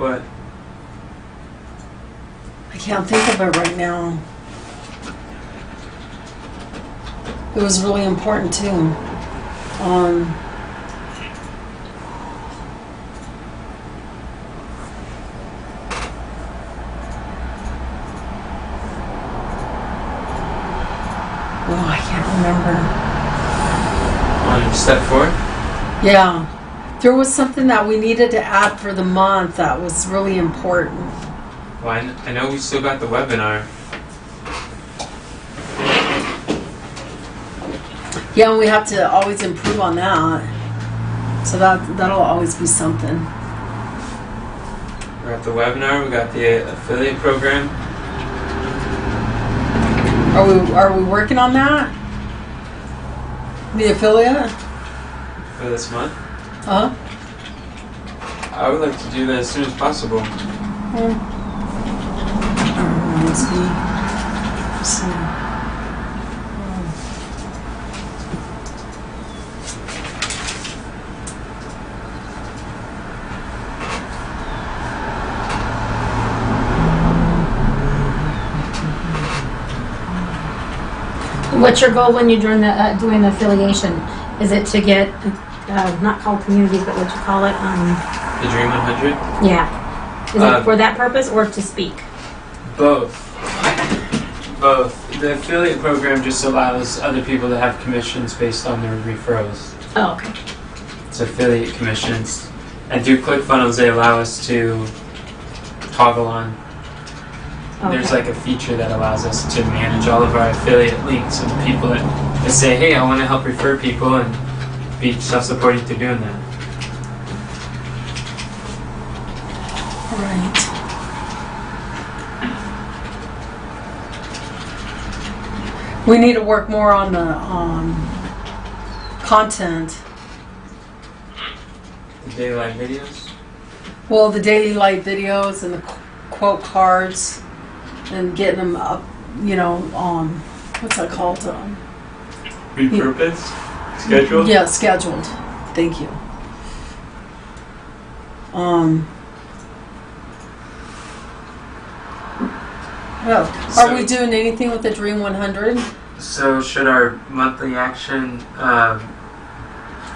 What? I can't think of it right now. It was really important too. Oh, I can't remember. On step 4? Yeah. There was something that we needed to add for the month that was really important. Well, I know we still got the webinar. Yeah, and we have to always improve on that. So that'll always be something. We got the webinar, we got the affiliate program. Are we working on that? The affiliate? For this month. Huh? I would like to do that as soon as possible. Let's see. What's your goal when you're doing the affiliation? Is it to get not called communities, but what you call it? The Dream 100? Yeah. Is it for that purpose or to speak? Both. Both. The affiliate program just allows other people to have commissions based on their referrals. Oh, okay. It's affiliate commissions. And through ClickFunnels, they allow us to toggle on. Okay. There's like a feature that allows us to manage all of our affiliate links and people that say, hey, I want to help refer people and be self-supporting through doing that. Right. We need to work more on the content. The daily live videos? Well, the daily light videos and the quote cards and getting them up, what's that called? Repurposed? Scheduled? Yeah, scheduled. Thank you. Are we doing anything with the Dream 100? So should our monthly action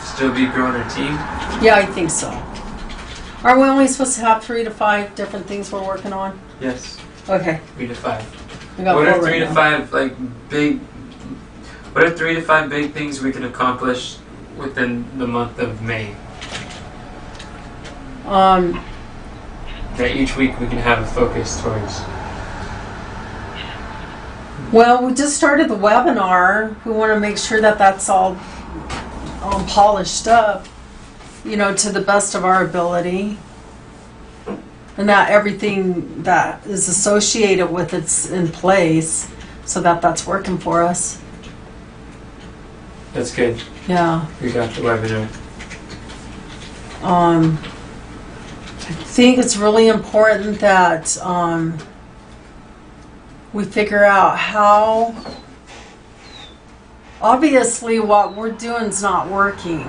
still be growing our team? Yeah, I think so. Are we only supposed to have 3 to 5 different things we're working on? Yes. Okay. 3 to 5. We got What four are 3 right to now. 5 What are 3 to 5 big things we can accomplish within the month of May? That each week we can have a focus towards. Well, we just started the webinar. We want to make sure that that's all polished up, to the best of our ability. And that everything that is associated with it's in place so that that's working for us. That's good. Yeah. We got the webinar. I think it's really important that we figure out how, obviously what we're doing is not working,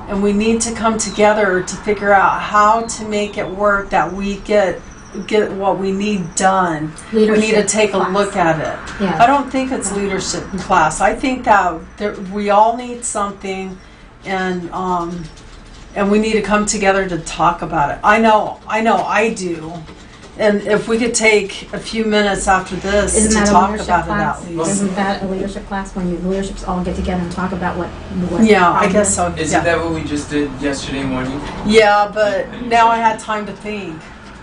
and we need to come together to figure out how to make it work, that we get what we need done. We need to take a look at it. Yeah. I don't think it's leadership class. I think that we all need something, and we need to come together to talk about it. I know I do. And if we could take a few minutes after this Isn't to that a talk leadership about class? it at least. Isn't that a leadership class when you leaderships all get together and talk about what Yeah, I guess so. Isn't that what we just did yesterday morning? Yeah, but now I had time to think.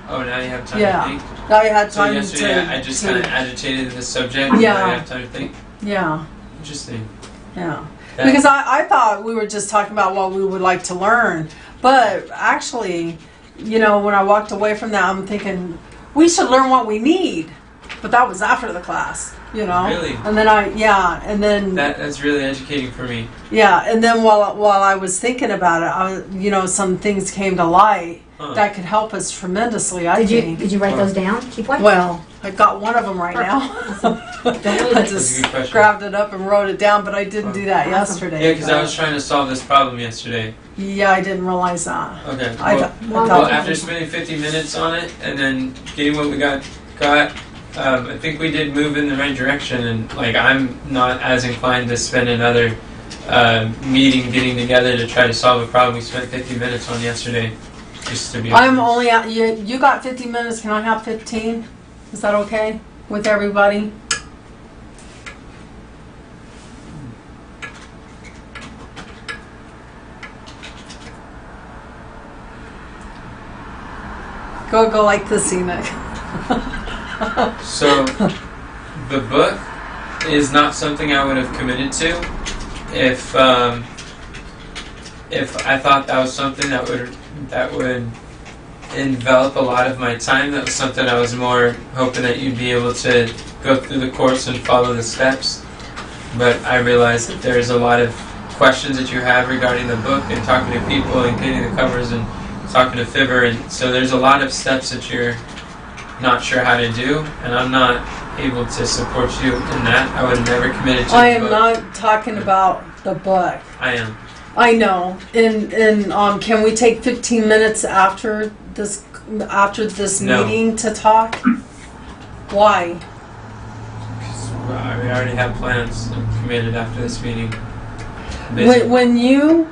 Oh, now you have time Yeah. to think? Now I had So time yesterday to... I just kind of agitated this subject. Yeah. Now I have time to think? Yeah, Interesting. yeah. That- Because I thought we were just talking about what we would like to learn. But actually, when I walked away from that, I'm thinking, we should learn what we need. But that was after the class. you know. Really? And then and then That's really educating for me. yeah, and then while I was thinking about it, some things came to light that could help us tremendously. I think. Did you write those down? Keep one. Well, I've got one of them right now. I That's a just good question. grabbed it up and wrote it down, but I didn't do that yesterday. Yeah, because I was trying to solve this problem yesterday. Yeah, I didn't realize that. Okay. Well, Well, after spending 50 minutes on it and then getting what we got, I think we did move in the right direction. And like, I'm not as inclined to spend another meeting getting together to try to solve a problem we spent 50 minutes on yesterday. Just to be I'm honest. only at, you got 50 minutes. Can I have 15? Is that okay with everybody? Go like this, Enoch. So, the book is not something I would have committed to if I thought that was something that would envelop a lot of my time. That was something I was more hoping that you'd be able to go through the course and follow the steps. But I realized that there's a lot of questions that you have regarding the book and talking to people and getting the covers and talking to Fibber, and so there's a lot of steps that you're not sure how to do, and I'm not able to support you in that. I would have never committed to I the am book. not talking about the book. I am. I know. And can we take 15 minutes after this No. meeting to talk? Why? 'Cause we already have plans committed after this meeting. When you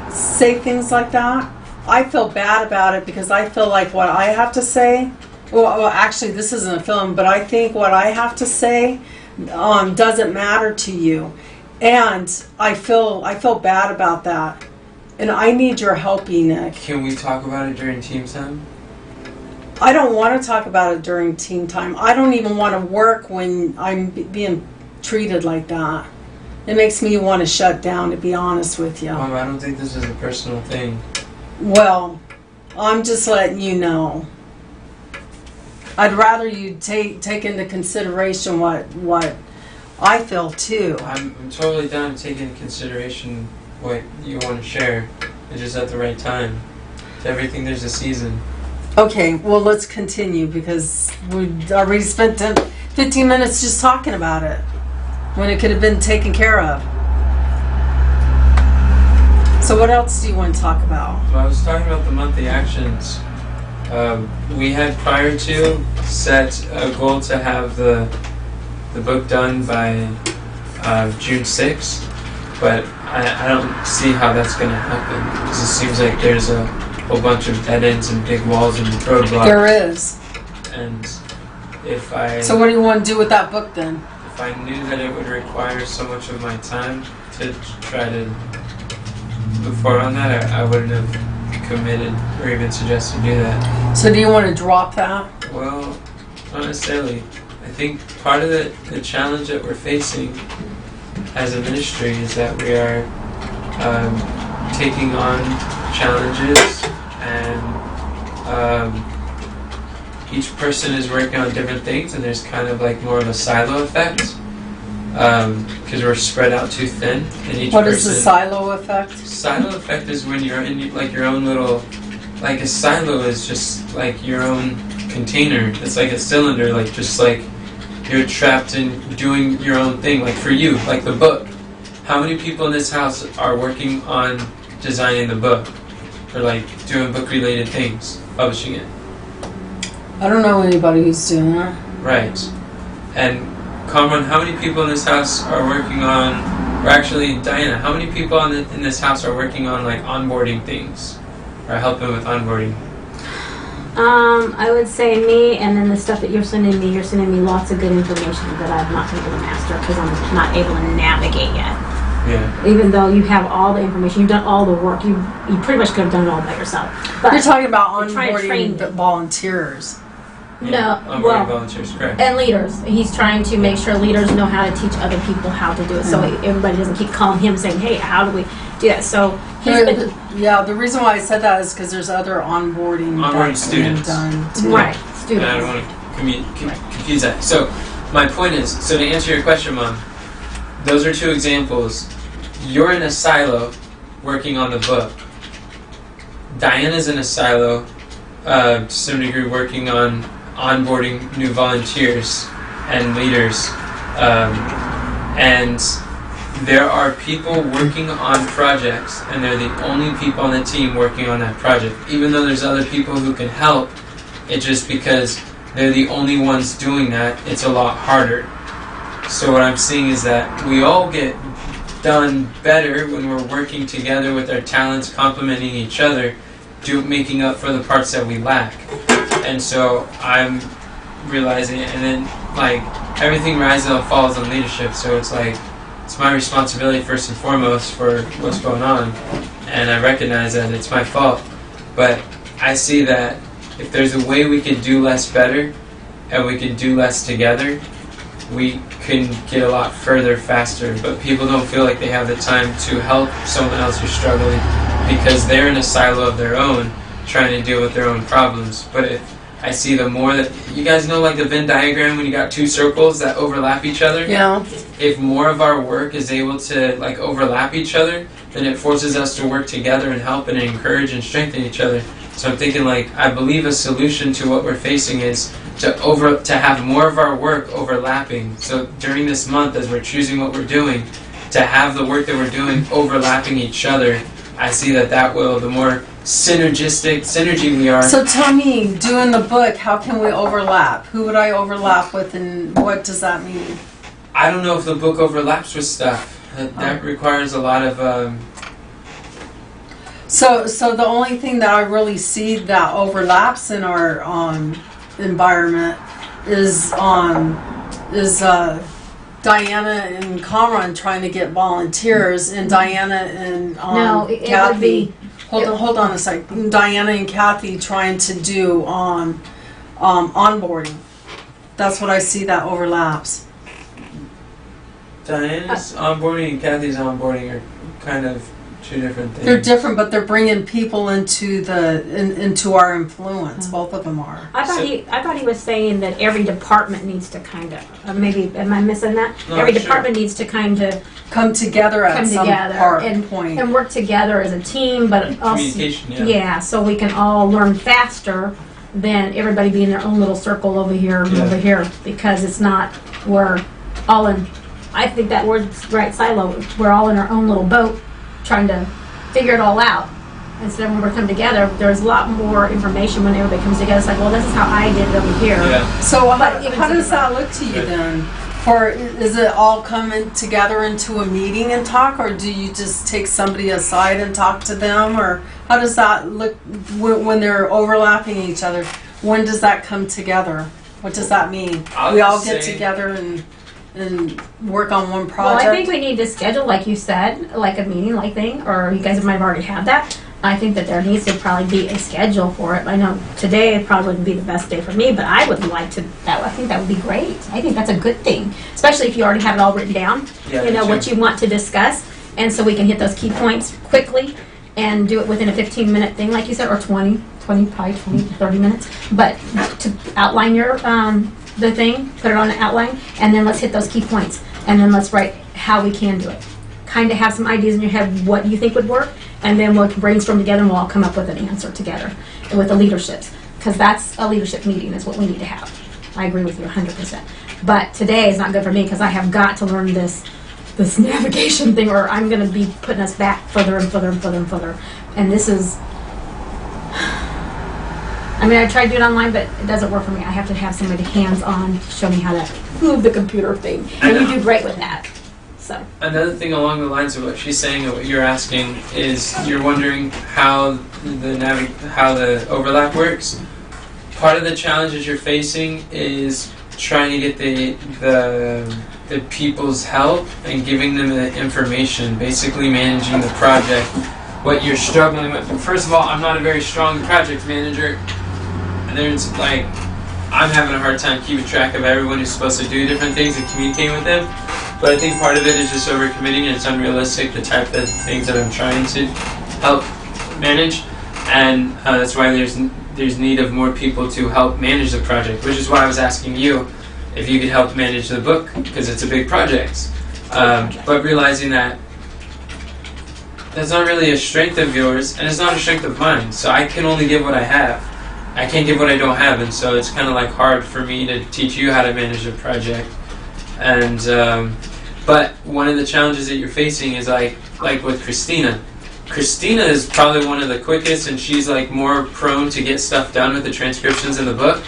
say things like that, I feel bad about it because I feel like what I have to say, well actually this isn't a film, but I think what I have to say doesn't matter to you. And I feel bad about that. And I need your help, Enoch. Can we talk about it during team time? I don't want to talk about it during team time. I don't even want to work when I'm being treated like that. It makes me want to shut down, to be honest with you. Mom, I don't think this is a personal thing. Well, I'm just letting you know. I'd rather you take into consideration what I feel too. I'm totally down to take into consideration what you want to share. It's just at the right time. To everything, there's a season. Okay, well, let's continue because we already spent 15 minutes just talking about it when it could have been taken care of. So what else do you want to talk about? Well, I was talking about the monthly actions. We had prior to set a goal to have the book done by June 6th, but I don't see how that's going to happen because it seems like there's a whole bunch of dead ends and big walls and roadblocks. There is. And So what do you want to do with that book then? if I knew that it would require so much of my time to try to move forward on that, I wouldn't have committed or even suggested to do that. So do you want to drop that? Well, not necessarily. I think part of the challenge that we're facing as a ministry is that we are taking on challenges, and each person is working on different things, and there's kind of like more of a silo effect because we're spread out too thin. And each What person, is the silo effect? Silo effect is when you're in like your own little, like a silo is just like your own container. It's like a cylinder, like just like you're trapped in doing your own thing. Like for you, like the book. How many people in this house are working on designing the book or like doing book related things, publishing it? I don't know anybody who's doing that. Right. And Cameron, how many people in this house are working on, or actually Diana, how many people in this house are working on like onboarding things or helping with onboarding? I would say me, and then the stuff that you're sending me lots of good information that I've not been able to master because I'm not able to navigate yet. Yeah. Even though you have all the information, you've done all the work, you pretty much could have done it all by yourself. But You're talking about You're trying to train onboarding volunteers. Yeah. no, Onboarding well, volunteers, correct. and leaders. He's trying to make sure leaders know how to teach other people how to do it, so everybody doesn't keep calling him saying, "Hey, how do we do that?" So he's been Yeah, the reason why I said that is because there's other onboarding that's being students. done too. right And I students. don't want to confuse that. So my point is, so to answer your question, Mom, those are two examples. You're in a silo working on the book. Diana's in a silo, to some degree, working on onboarding new volunteers and leaders. And there are people working on projects, and they're the only people on the team working on that project. Even though there's other people who can help, it's just because they're the only ones doing that, it's a lot harder. So what I'm seeing is that we all get done better when we're working together with our talents, complementing each other, making up for the parts that we lack. And so I'm realizing it, and then like everything rises and falls on leadership, so it's like it's my responsibility first and foremost for what's going on, and I recognize that it's my fault. But I see that if there's a way we could do less better and we could do less together, we can get a lot further faster. But people don't feel like they have the time to help someone else who's struggling because they're in a silo of their own trying to deal with their own problems. But if I see the more that, you guys know like the Venn diagram when you got two circles that overlap each other? Yeah. If more of our work is able to like overlap each other, then it forces us to work together and help and encourage and strengthen each other. So I'm thinking like, I believe a solution to what we're facing is to have more of our work overlapping. So during this month, as we're choosing what we're doing, to have the work that we're doing overlapping each other, I see that will, the more synergy we are. So tell me, doing the book, how can we overlap? Who would I overlap with, and what does that mean? I don't know if the book overlaps with stuff. That requires a lot of... So the only thing that I really see that overlaps in our environment is Diana and Kamran trying to get volunteers, and Diana and No, it would Kathy. be. Hold on a second. Diana and Kathy trying to do onboarding. That's what I see that overlaps. Diana's onboarding and Kathy's onboarding are kind of two different things. They're different, but they're bringing people into into our influence. Both of them are. I thought he was saying that every department needs to kind of, maybe, am I missing that? No, Every sure. department needs to kind of Come together at some point. and work together as a team, but also, Communication, yeah. so we can all learn faster than everybody being in their own little circle over here and Yeah. over here, because it's not, we're all in, I think that word's right, silo, we're all in our own little boat trying to figure it all out. Instead of when we're coming together, there's a lot more information when everybody comes together. It's like, well, this is how I did it over here. Yeah. So But even how does so- that look to you then? Is it all coming together into a meeting and talk, or do you just take somebody aside and talk to them, or how does that look when they're overlapping each other? When does that come together? What does that mean? I We all would get say- together and work on one Well, project. I think we need to schedule, like you said, like a meeting like thing, or you guys might have already had that. I think that there needs to probably be a schedule for it. I know today probably wouldn't be the best day for me, but I would like to, I think that would be great. I think that's a good thing, especially if you already have it all written down. Yeah, You know, me what too. you want to discuss, and so we can hit those key points quickly and do it within a 15-minute thing, like you said, or 20, probably 20, 30 minutes. But to outline your, the thing, put it on the outline, and then let's hit those key points. And then let's write how we can do it. Kind of have some ideas in your head what you think would work, and then we'll brainstorm together and we'll all come up with an answer together with the leaderships. Because that's a leadership meeting is what we need to have. I agree with you 100%. But today is not good for me because I have got to learn this navigation thing, or I'm going to be putting us back further and further and further and further. And this is, I mean, I tried to do it online, but it doesn't work for me. I have to have somebody hands-on show me how to move the computer thing. And you do great with that. So. Another thing along the lines of what she's saying and what you're asking is you're wondering how the overlap works. Part of the challenges you're facing is trying to get the people's help and giving them the information, basically managing the project. What you're struggling with. First of all, I'm not a very strong project manager. And there's like, I'm having a hard time keeping track of everyone who's supposed to do different things and communicating with them. But I think part of it is just overcommitting, and it's unrealistic, the type of things that I'm trying to help manage. And that's why there's there's need of more people to help manage the project, which is why I was asking you if you could help manage the book, because it's a big project. But realizing that that's not really a strength of yours, and it's not a strength of mine, so I can only give what I have. I can't give what I don't have, and so it's kind of like hard for me to teach you how to manage a project. And but one of the challenges that you're facing is like with Christina. Christina is probably one of the quickest, and she's like more prone to get stuff done with the transcriptions in the book,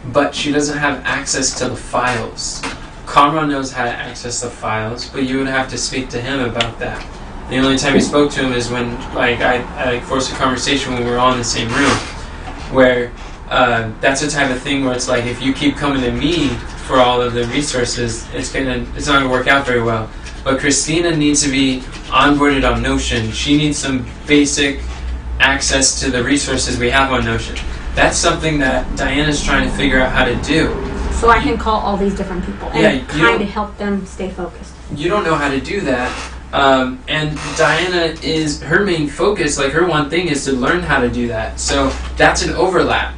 but she doesn't have access to the files. Kamran knows how to access the files, but you would have to speak to him about that. The only time you spoke to him is when I forced a conversation when we were all in the same room, where that's the type of thing where it's like if you keep coming to me for all of the resources, it's not gonna work out very well. But Christina needs to be onboarded on Notion. She needs some basic access to the resources we have on Notion. That's something that Diana's trying to figure out how to do. So I can call all these different people and kind of help them stay focused. You don't know how to do that. And Diana is, her main focus, like her one thing is to learn how to do that. So that's an overlap.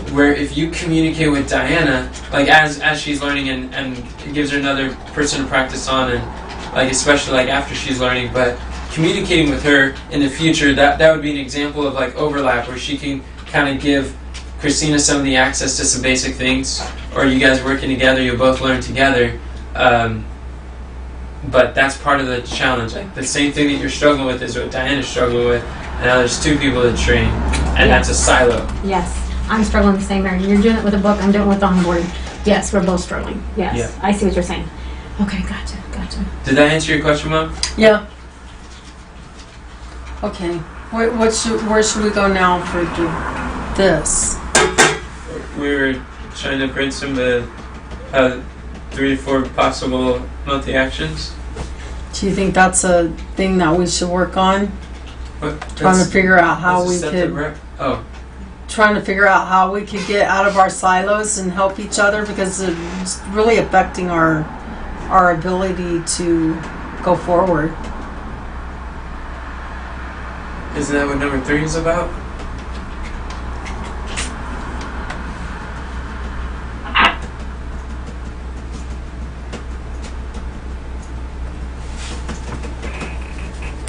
Where if you communicate with Diana, like as she's learning and it gives her another person to practice on, and like especially like after she's learning, but communicating with her in the future, that would be an example of like overlap where she can kind of give Christina some of the access to some basic things, or you guys working together, you'll both learn together. But that's part of the challenge. Like the same thing that you're struggling with is what Diana's struggling with, and now there's two people to train, and that's a silo. Yes. I'm struggling the same area. You're doing it with a book, I'm doing it with onboarding. Yes, we're both struggling. Yes, Yeah. I see what you're saying. Okay, gotcha. Did that answer your question, Mom? Yeah. Okay. Where should we go now for this? We were trying to brainstorm the 3 to 4 possible monthly actions. Do you think that's a thing that we should work on? What? Trying to figure out how we trying to figure out how we could get out of our silos and help each other, because it's really affecting our ability to go forward. Isn't that what number 3 is about?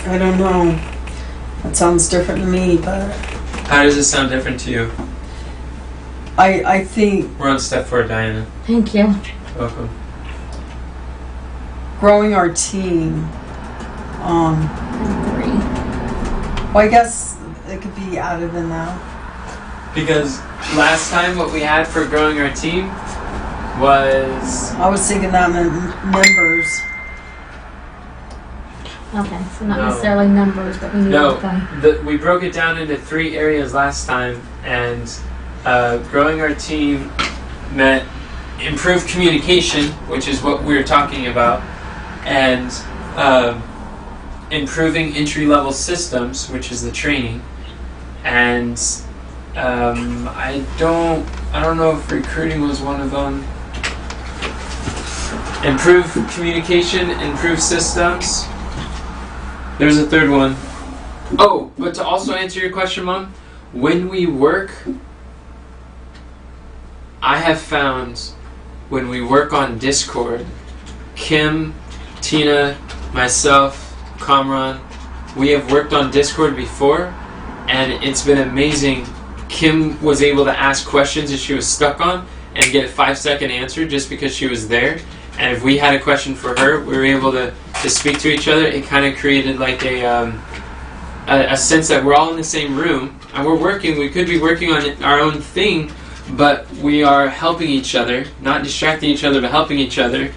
I don't know. That sounds different to me, but How does it sound different to you? I think We're on step 4, Diana. Thank you. Welcome. growing our team. Three. Well, I guess it could be added in that. Because last time what we had for growing our team was... I was thinking that meant members. Okay, so not No. necessarily numbers, but we need to we broke it down into 3 areas last time, and growing our team meant improved communication, which is what we were talking about, and improving entry-level systems, which is the training, and I don't know if recruiting was one of them. Improve communication, improve systems. There's a third one. Oh, but to also answer your question, Mom, when we work, I have found when we work on Discord, Kim, Tina, myself, Kamran, we have worked on Discord before, and it's been amazing. Kim was able to ask questions that she was stuck on and get a 5-second answer just because she was there. And if we had a question for her, we were able to speak to each other. It kind of created like a sense that we're all in the same room and we're working. We could be working on our own thing, but we are helping each other, not distracting each other, but helping each other.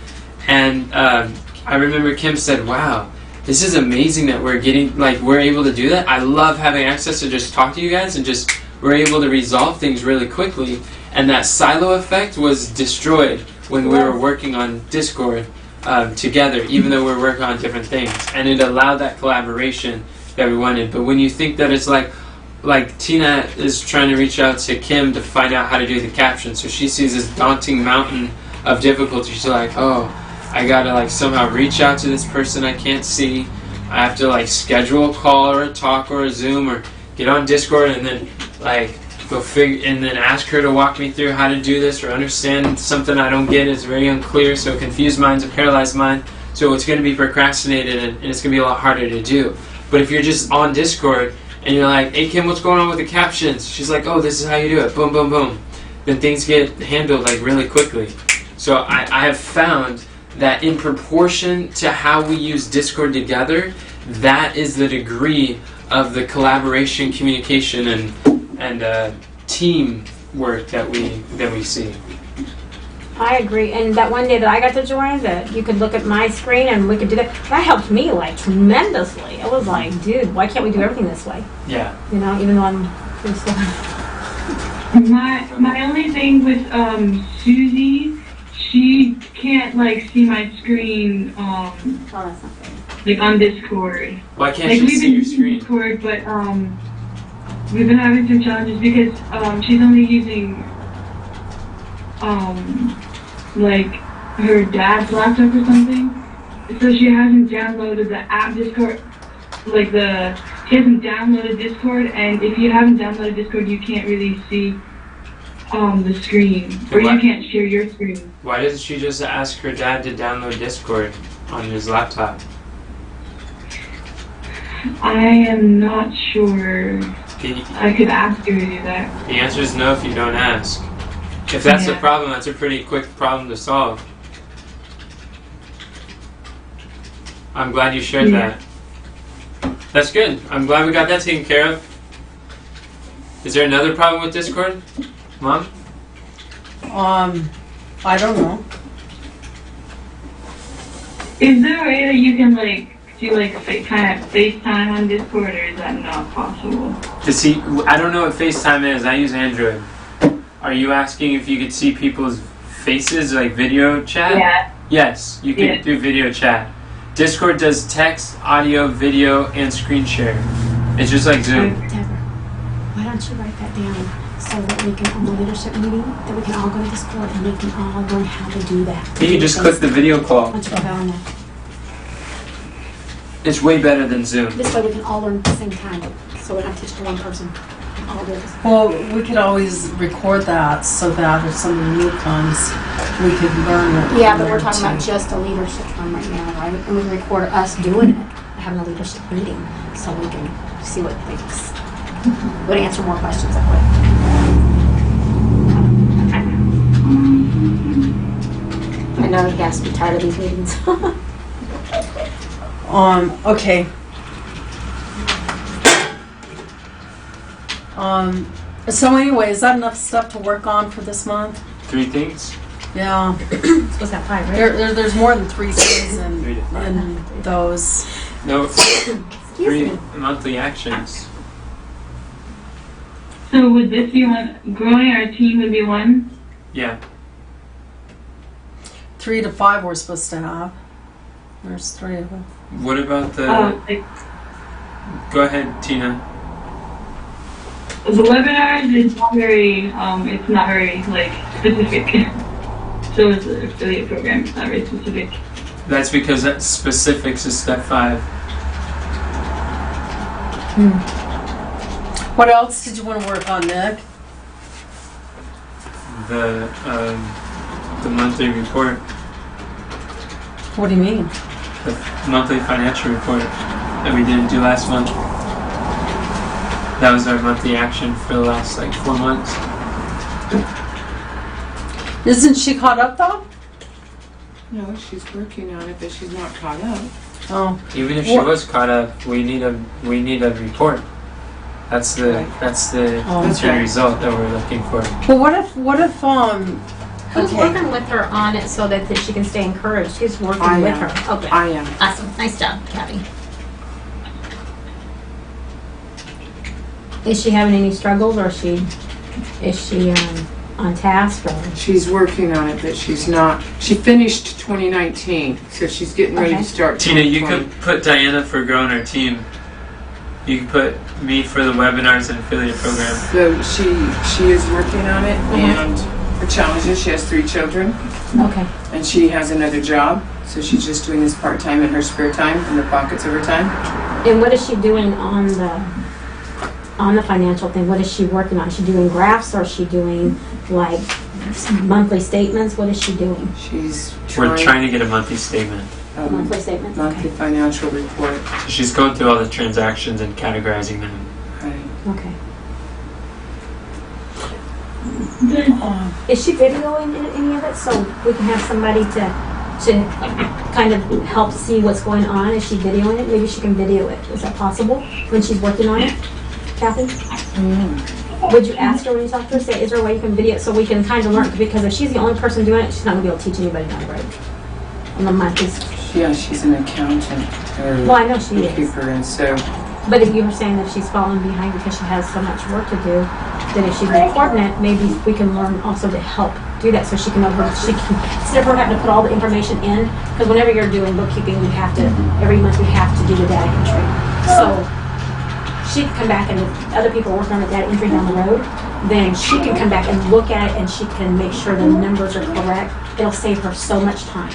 And I remember Kim said, "Wow, this is amazing that we're able to do that. I love having access to just talk to you guys and just we're able to resolve things really quickly." And that silo effect was destroyed when we were working on Discord together, even though we were working on different things. And it allowed that collaboration that we wanted. But when you think that it's like Tina is trying to reach out to Kim to find out how to do the caption, so she sees this daunting mountain of difficulty. She's like, oh, I gotta like somehow reach out to this person I can't see. I have to like schedule a call or a talk or a Zoom or get on Discord and then like go figure, and then ask her to walk me through how to do this or understand something I don't get is very unclear. So a confused mind's a paralyzed mind. So it's going to be procrastinated and it's going to be a lot harder to do. But if you're just on Discord and you're like, hey Kim, what's going on with the captions? She's like, oh, this is how you do it. Boom, boom, boom. Then things get handled like really quickly. So I have found that in proportion to how we use Discord together, that is the degree of the collaboration, communication, and team work that we see. I agree. And that one day that I got to join, that you could look at my screen and we could do that, that helped me like tremendously. I was like, dude, why can't we do everything this way? Yeah. You know, even though I'm pretty slow. My only thing with Susie, she can't like see my screen Oh, that's not fair. like on Discord. Why can't Like she we've see been your using screen? Discord, but we've been having some challenges because she's only using like her dad's laptop or something. So she hasn't downloaded the app Discord, she hasn't downloaded Discord, and if you haven't downloaded Discord, you can't really see the screen, or What? you can't share your screen. Why doesn't she just ask her dad to download Discord on his laptop? I am not sure. The I could ask her to do that. answer is no if you don't ask. If that's the Yeah. problem, that's a pretty quick problem to solve. I'm glad you shared Yeah. that. That's good. I'm glad we got that taken care of. Is there another problem with Discord, Mom? I don't know. Is there a way that you can do kind of FaceTime on Discord, or is that not possible? To see, I don't know what FaceTime is. I use Android. Are you asking if you could see people's faces, like video chat? Yeah. Yes, you can Yeah. do video chat. Discord does text, audio, video, and screen share. It's just like Zoom. Deborah, why don't you write that down so that we can, on the leadership meeting, that we can all go to Discord and we can all learn how to do that. You can just click the video Why call. don't you go on that? It's way better than Zoom. This way we can all learn at the same time, so we're not teaching one person. We can all do this. Well, we could always record that so that if somebody new comes, we could learn it. Yeah, but we're there, talking about too. just a leadership one right now, right? And we can record us doing it, having a leadership meeting, so we can see what thinks. Would answer more questions that way. I know he has to be tired of these meetings. Okay. So anyway, is that enough stuff to work on for this month? 3 things? Yeah. Supposed to have 5, right? There's more than 3 things 3 to 5. in those. No, Excuse 3 me. monthly actions. So would this be one? Growing our team would be one. Yeah. 3 to 5 we're supposed to have. There's 3 of them. What about the... Go ahead, Tina. The webinars is not very, it's not very specific. So is the affiliate program. It's not very specific. That's because that specifics is step 5. What else did you want to work on, Nick? The monthly report. What do you mean? The monthly financial report that we didn't do last month. That was our monthly action for the last 4 months. Isn't she caught up though? No, she's working on it, but she's not caught up. Oh, Even if she What- was caught up, we need a report. That's the Right. that's the Oh. that's the Okay. result that we're looking for. well, what if Who's okay. working with her on it so that she can stay encouraged? Who's working I with am. her? Okay. I am. Awesome. Nice job, Kathy. Is she having any struggles, or is she on task, or? She's working on it, but she's not. She finished 2019, so she's getting ready Okay. to start. Tina, you 2020. could put Diana for growing our team. You could put me for the webinars and affiliate program. So she is working on it, and her challenge is she has 3 children, Okay. and she has another job, so she's just doing this part-time in her spare time, in the pockets of her time. And what is she doing on the financial thing, what is she working on? Is she doing graphs or is she doing like monthly statements? What is she doing? She's We're trying to get a monthly statement. Monthly statements? monthly Okay. financial report. So she's going through all the transactions and categorizing them. Right. Okay. Um, Is she videoing any of it so we can have somebody to kind of help see what's going on? Is she videoing it? Maybe she can video it. Is that possible when she's working on it? Kathy? Would you ask her when you talk to her, say, is there a way you can video it so we can kind of learn? Because if she's the only person doing it, she's not going to be able to teach anybody down the road. On the monthly. Yeah, she's an accountant or Well, I know she is. bookkeeper, and so But if you were saying that she's falling behind because she has so much work to do, then if she's recording it, maybe we can learn also to help do that so she can instead of her having to put all the information in, because whenever you're doing bookkeeping, we have to, every month we have to do the data entry. So she can come back and if other people are working on the data entry down the road, then she can come back and look at it and she can make sure the numbers are correct. It'll save her so much time.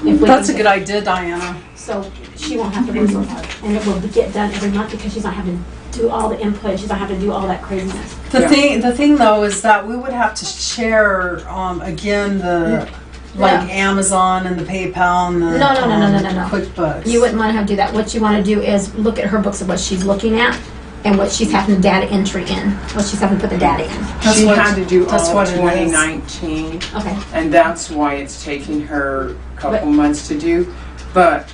If we That's a can good get- idea, Diana. So she won't have to work so hard, and it will get done every month because she's not having to do all the input. She's not having to do all that craziness. The Yeah. thing though is that we would have to share again the like Amazon and the PayPal and the No. QuickBooks. You wouldn't want to have to do that. What you want to do is look at her books of what she's looking at and what she's having the data entry in. What she's having to put the data in. That's she what- had to do that's all what of it is. 2019, Okay. and that's why it's taking her a couple months to do. But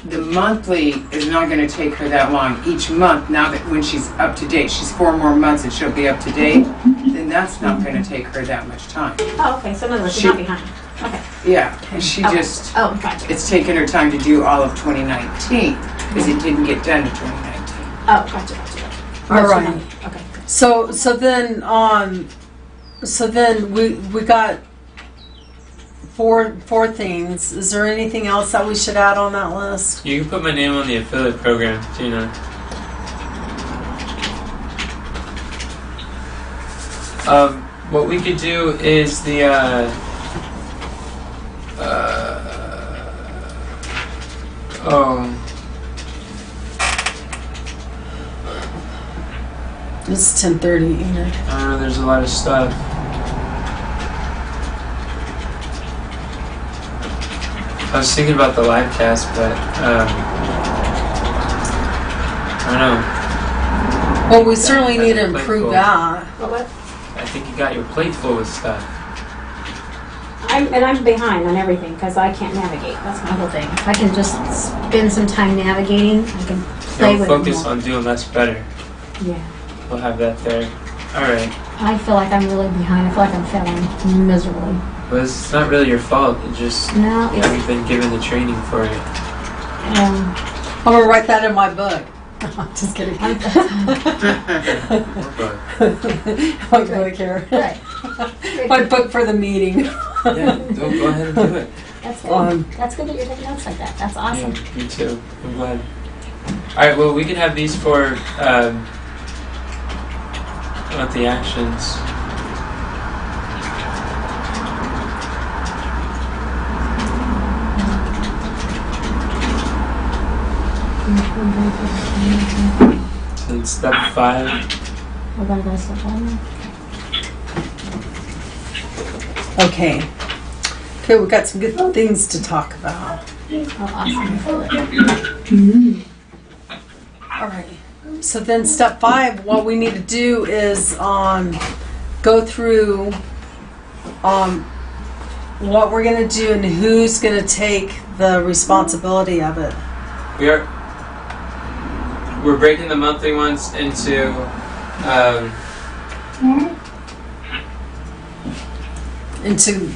the monthly is not going to take her that long. Each month, now that when she's up to date, she's 4 more months and she'll be up to date, then that's not going to take her that much time. Oh, okay. So in other words, she's She- not behind. Okay. Yeah, she Okay. just, Oh, gotcha. it's taken her time to do all of 2019 because it didn't get done in 2019. Oh, gotcha. All right. Okay. So then we got four things. Is there anything else that we should add on that list? You can put my name on the affiliate program, Tina. What we could do is the It's 10:30. Enid. I don't know, there's a lot of stuff. I was thinking about the live cast, but I don't know. Well, we certainly need to improve that. What? I think you got your plate full with stuff. I'm behind on everything because I can't navigate. That's my whole thing. If I can just spend some time navigating, I can play Don't with focus it more. on doing less better. Yeah. We'll have that there. Alright. I feel like I'm really behind. I feel like I'm failing miserably. Well, it's not really your fault. It just No, you it's haven't been given the training for it. I'm gonna write that in my book. Just kidding. I don't really care. right. My book for the meeting. Yeah, go ahead and do it. That's good. That's good that you're taking notes like that. That's awesome. Yeah, me too. I'm glad. Alright, well, we can have these for about the actions. So in step 5, We're gonna go step one. Okay. Okay, we've got some good things to talk about. Oh, awesome. All right. So then step 5, what we need to do is go through what we're going to do and who's going to take the responsibility of it. we're breaking the monthly ones into Into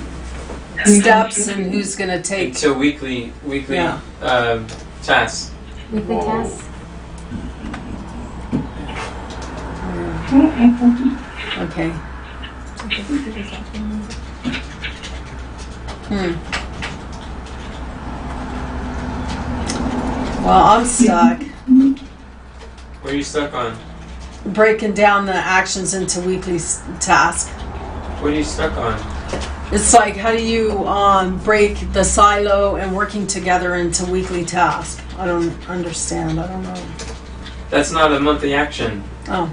steps and who's going to take. into weekly Yeah. tasks. Weekly tasks. Okay. Well, I'm stuck What are you stuck on? breaking down the actions into weekly tasks. What are you stuck on? It's like, how do you break the silo and working together into weekly tasks? I don't understand. I don't know. That's not a monthly action. Oh.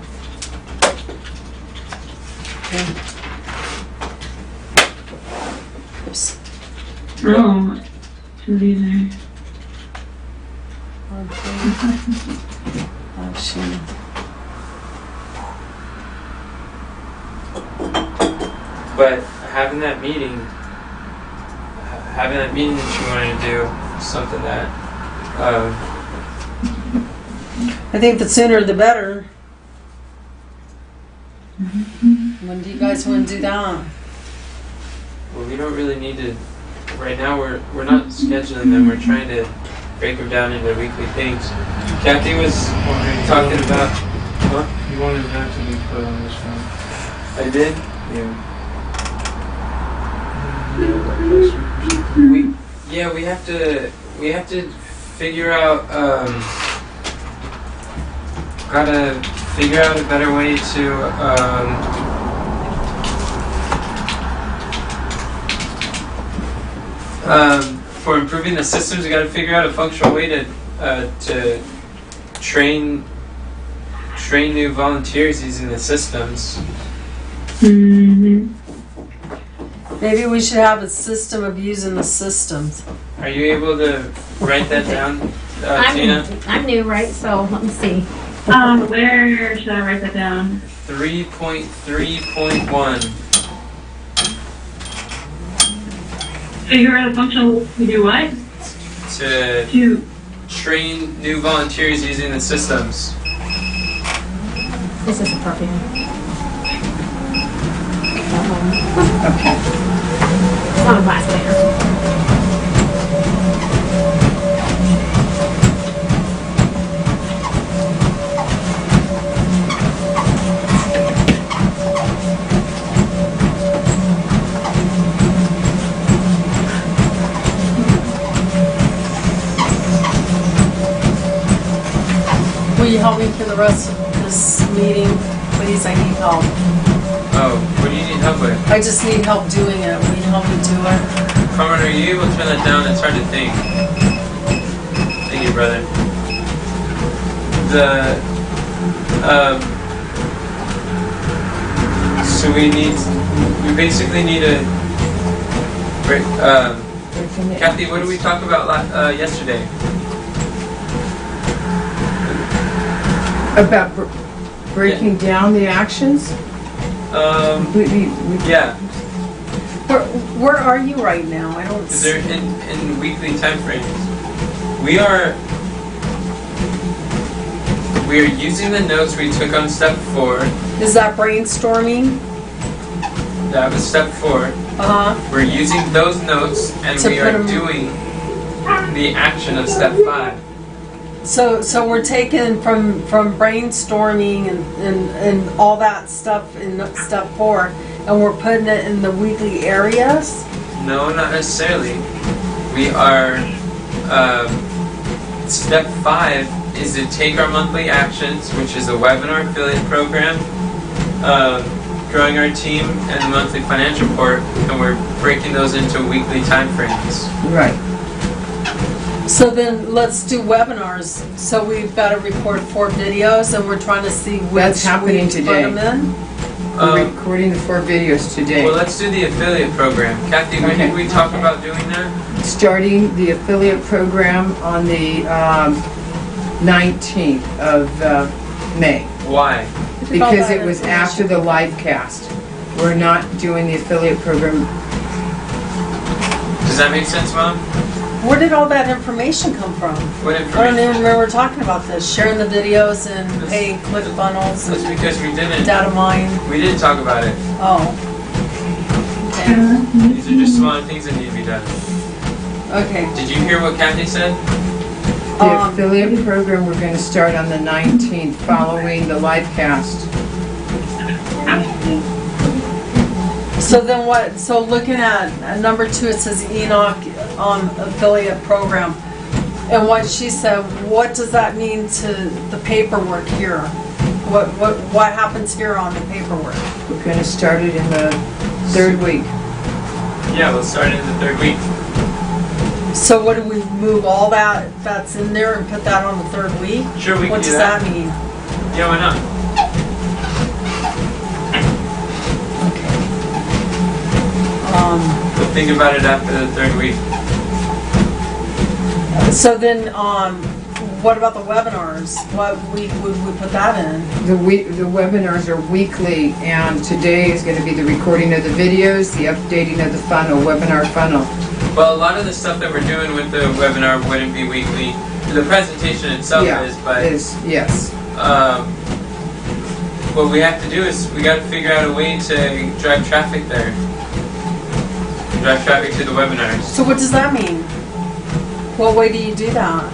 Okay. Oops. Oh, so these are. Action. But having that meeting that you wanted to do, something that, I think the sooner the better. When do you guys want to do that? well, we don't really need to, right now we're not scheduling them, we're trying to break them down into weekly things. Kathy was talking about, huh? You wanted that to be put on this one. I did? Yeah. We have to figure out, gotta figure out a better way to, for improving the systems, we got to figure out a functional way to train new volunteers using the systems. Mm-hmm. Maybe we should have a system of using the systems. Are you able to write that down, Tina? I'm new, right? So let me see. Where should I write that down? 3.3.1. Figure out a functional to do what? To To train new volunteers using the systems. This is appropriate. Okay. It's on a glass later. Will you help me for the rest of this meeting? Please, I need help. Oh, what do you need help with? I just need help doing it. Will you help me do it? Carmen, are you able to turn that down? It's hard to think. Thank you, brother. So we basically need a, Kathy, what did we talk about yesterday? About breaking down the actions? We Yeah, Where are you right now? I don't because they're see. in weekly time frames. We are using the notes we took on step 4. Is that brainstorming? That was step 4. Uh-huh. We're using those notes and To we put are 'em- doing the action of step 5. So we're taking from brainstorming and all that stuff in step 4, and we're putting it in the weekly areas. No, not necessarily. We are, step 5 is to take our monthly actions, which is a webinar affiliate program, growing our team, and the monthly financial report, and we're breaking those into weekly time frames. right. So then let's do webinars. So we've got to record 4 videos, and we're trying to see which That's happening week to today. put them in. We're recording the 4 videos today. Well, let's do the affiliate program. Kathy, when did we talk about doing that? Starting the affiliate program on the 19th of May. Why? Because it was after the live cast. We're not doing the affiliate program. Does that make sense, Mom? Where did all that information come from? What I don't information? even remember talking about this. Sharing the videos and pay ClickFunnels That's and because we didn't. data mine. We didn't talk about it. Oh. Okay. These are just smaller things that need to be done. Okay. Did you hear what Kathy said? The affiliate program, we're going to start on the 19th following the live cast. So then what, so looking at number 2, it says Enoch affiliate program. And what she said, what does that mean to the paperwork here? What happens here on the paperwork? We're going to start it in the 3rd week. Yeah, we'll start in the 3rd week. So what do we move all that's in there and put that on the 3rd week? Sure, we What can do does that. that mean? Yeah, why not? But think about it after the third week. So then, what about the webinars? What week would we put that in? The webinars are weekly, and today is going to be the recording of the videos, the updating of the funnel, webinar funnel. Well, a lot of the stuff that we're doing with the webinar wouldn't be weekly. The presentation itself Yeah, is, but yes. what we have to do is we got to figure out a way to drive traffic there. Drive traffic to the webinars. So what does that mean? What way do you do that?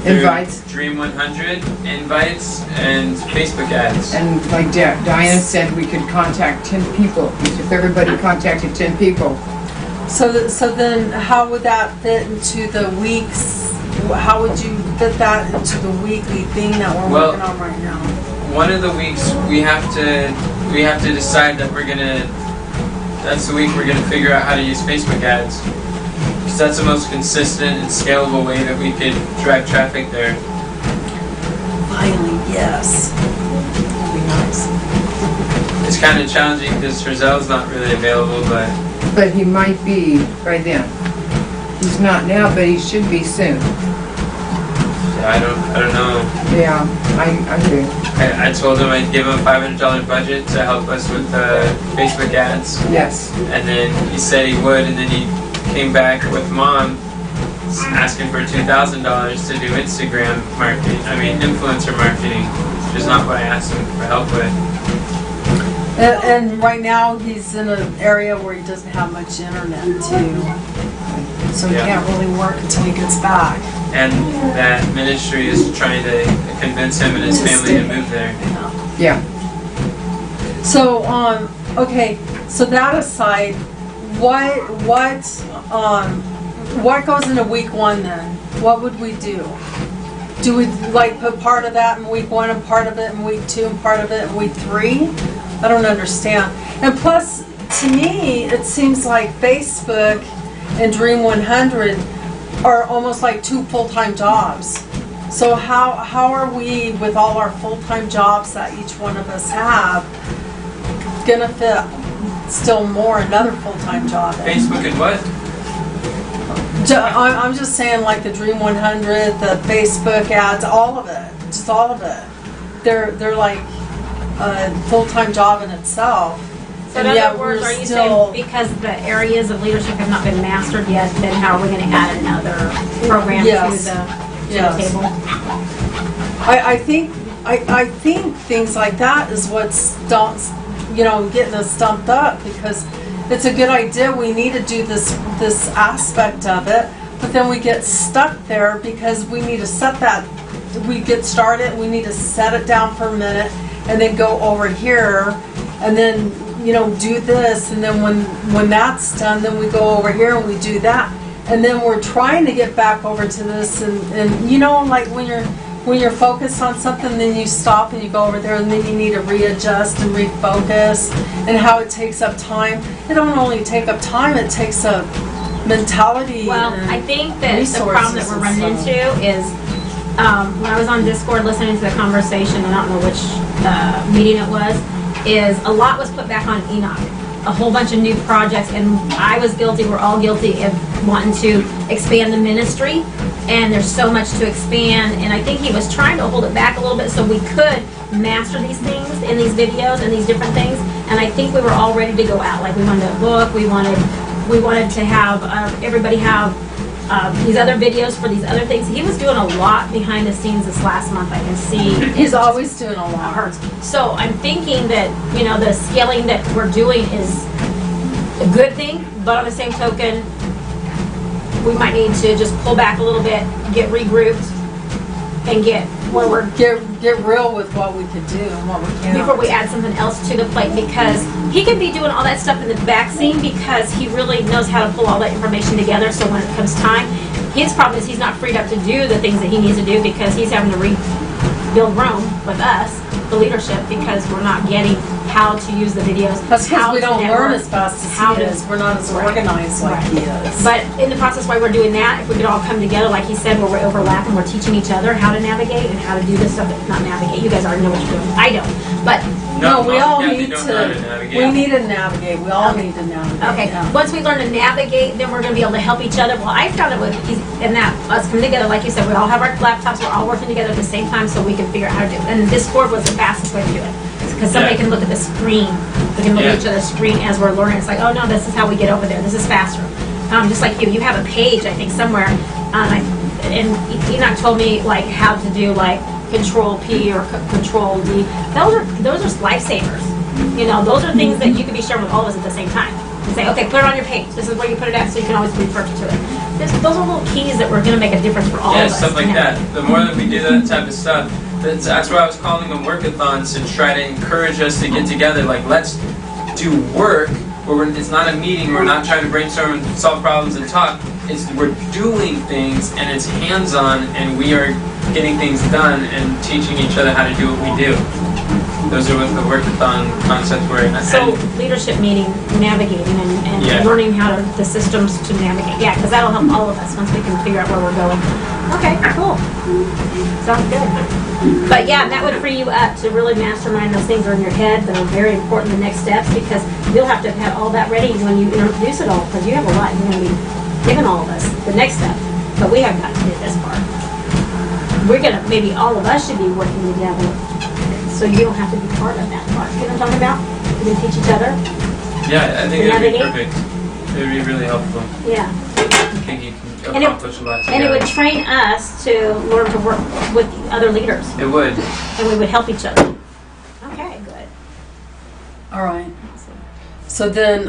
Through Invites. Dream 100, invites, and Facebook ads. And like Diana said, we could contact 10 people. If everybody contacted 10 people. So then how would that fit into the weeks? How would you fit that into the weekly thing that we're Well, working on right now? One of the weeks we have to decide that that's the week we're gonna figure out how to use Facebook ads. Because that's the most consistent and scalable way that we could drive traffic there. Finally, yes. That'd be nice. It's kind of challenging because Frizzell's not really available, but But he might be by then. He's not now, but he should be soon. I don't know. Yeah, I do. I told him I'd give him a $500 budget to help us with Facebook ads, Yes. and then he said he would, and then he came back with Mom asking for $2,000 to do Instagram marketing. I mean, influencer marketing, which is not what I asked him for help with. And right now he's in an area where he doesn't have much internet too. So he Yeah. can't really work until he gets back. And that ministry is trying to convince him and his To family to stay. move there. Yeah. So, okay, so that aside, what goes into week one then? What would we do? Do we like put part of that in week one and part of it in week two and part of it in week three? I don't understand. And plus, to me, it seems like Facebook and Dream 100 are almost like two full-time jobs. So how are we, with all our full-time jobs that each one of us have, gonna fit still more another full-time job in? Facebook and what? I'm just saying, like the Dream 100, the Facebook ads, all of it, just all of it. They're like a full-time job in itself. So in And yet other words, we're are you still- saying because the areas of leadership have not been mastered yet, then how are we gonna add another program Yes. to the Yes. table? I think things like that is what's getting us stumped up, because it's a good idea. We need to do this aspect of it, but then we get stuck there because we need to set that. We get started. We need to set it down for a minute, and then go over here, and then do this, and then when that's done, then we go over here and we do that, and then we're trying to get back over to this, and like when you're focused on something, then you stop and you go over there, and then you need to readjust and refocus, and how it takes up time. It don't only take up time, it takes up mentality. Well, and I think that the problem that resources we're and running stuff. into is, when I was on Discord listening to the conversation, and I don't know which meeting it was, is a lot was put back on Enoch. A whole bunch of new projects, and I was guilty, we're all guilty of wanting to expand the ministry, and there's so much to expand, and I think he was trying to hold it back a little bit so we could master these things in these videos and these different things, and I think we were all ready to go out. Like, we wanted a book, we wanted to have everybody have these other videos for these other things. He was doing a lot behind the scenes this last month, I can see. He's always doing a It lot. hurts. So I'm thinking that, the scaling that we're doing is a good thing, but on the same token, we might need to just pull back a little bit, get regrouped, and get where we're, Get real with what we could do and what we can't. before we add something else to the plate, because he could be doing all that stuff in the back scene because he really knows how to pull all that information together, so when it comes time, his problem is he's not freed up to do the things that he needs to do because he's having to rebuild Rome with us, the leadership, because we're not getting how to use the videos. That's because how we to don't learn network, as fast as how he to- is. We're not as Right. organized like Right. he is. But in the process while we're doing that, if we could all come together, like he said, where we're overlapping, we're teaching each other how to navigate and how to do this stuff, not navigate, you guys already know what you're doing, I don't. But No, we Mom all and Kathy need don't know how to to, navigate. we need to navigate, we all need to navigate. Okay, yeah. once we learn to navigate, then we're gonna be able to help each other. Well, I found it with, and that, us coming together, like you said, we all have our laptops, we're all working together at the same time so we can figure out how to do it. And Discord was the fastest way to do it. Because somebody Yeah. can look at the screen, we can look at Yeah. each other's screen as we're learning. It's like, oh no, this is how we get over there, this is faster. Just like you have a page, I think, somewhere, and Enoch told me like how to do like Control P or Control D. Those are lifesavers. You know, those are things that you can be sharing with all of us at the same time. And say, okay, put it on your page. This is where you put it at, so you can always refer to it. Those are little keys that we're going to make a difference for all Yeah, of us. stuff like that. The more that we do that type of stuff, that's why I was calling them workathons, to try to encourage us to get together. Like, let's do work where it's not a meeting, we're not trying to brainstorm and solve problems and talk. We're doing things, and it's hands-on, and we are getting things done and teaching each other how to do what we do. Those are what the workathon concepts were. So leadership meeting, navigating, and Yeah. learning how to, the systems to navigate. Yeah, because that'll help all of us once we can figure out where we're going. Okay, cool. Sounds good. But yeah, that would free you up to really mastermind those things that are in your head that are very important, the next steps, because you'll have to have all that ready when you introduce it all, because you have a lot you're going to be giving all of us the next step. But we haven't got to do this part. We're going to, maybe all of us should be working together, so you don't have to be part of that part. You know what I'm talking about? We can teach each other. Yeah, I think it would be Navigate. perfect. It would be really helpful. Yeah. I think you can And it- accomplish a lot And it together. would train us to learn to work with other leaders, It would. and we would help each other. Okay, good. All right. So then,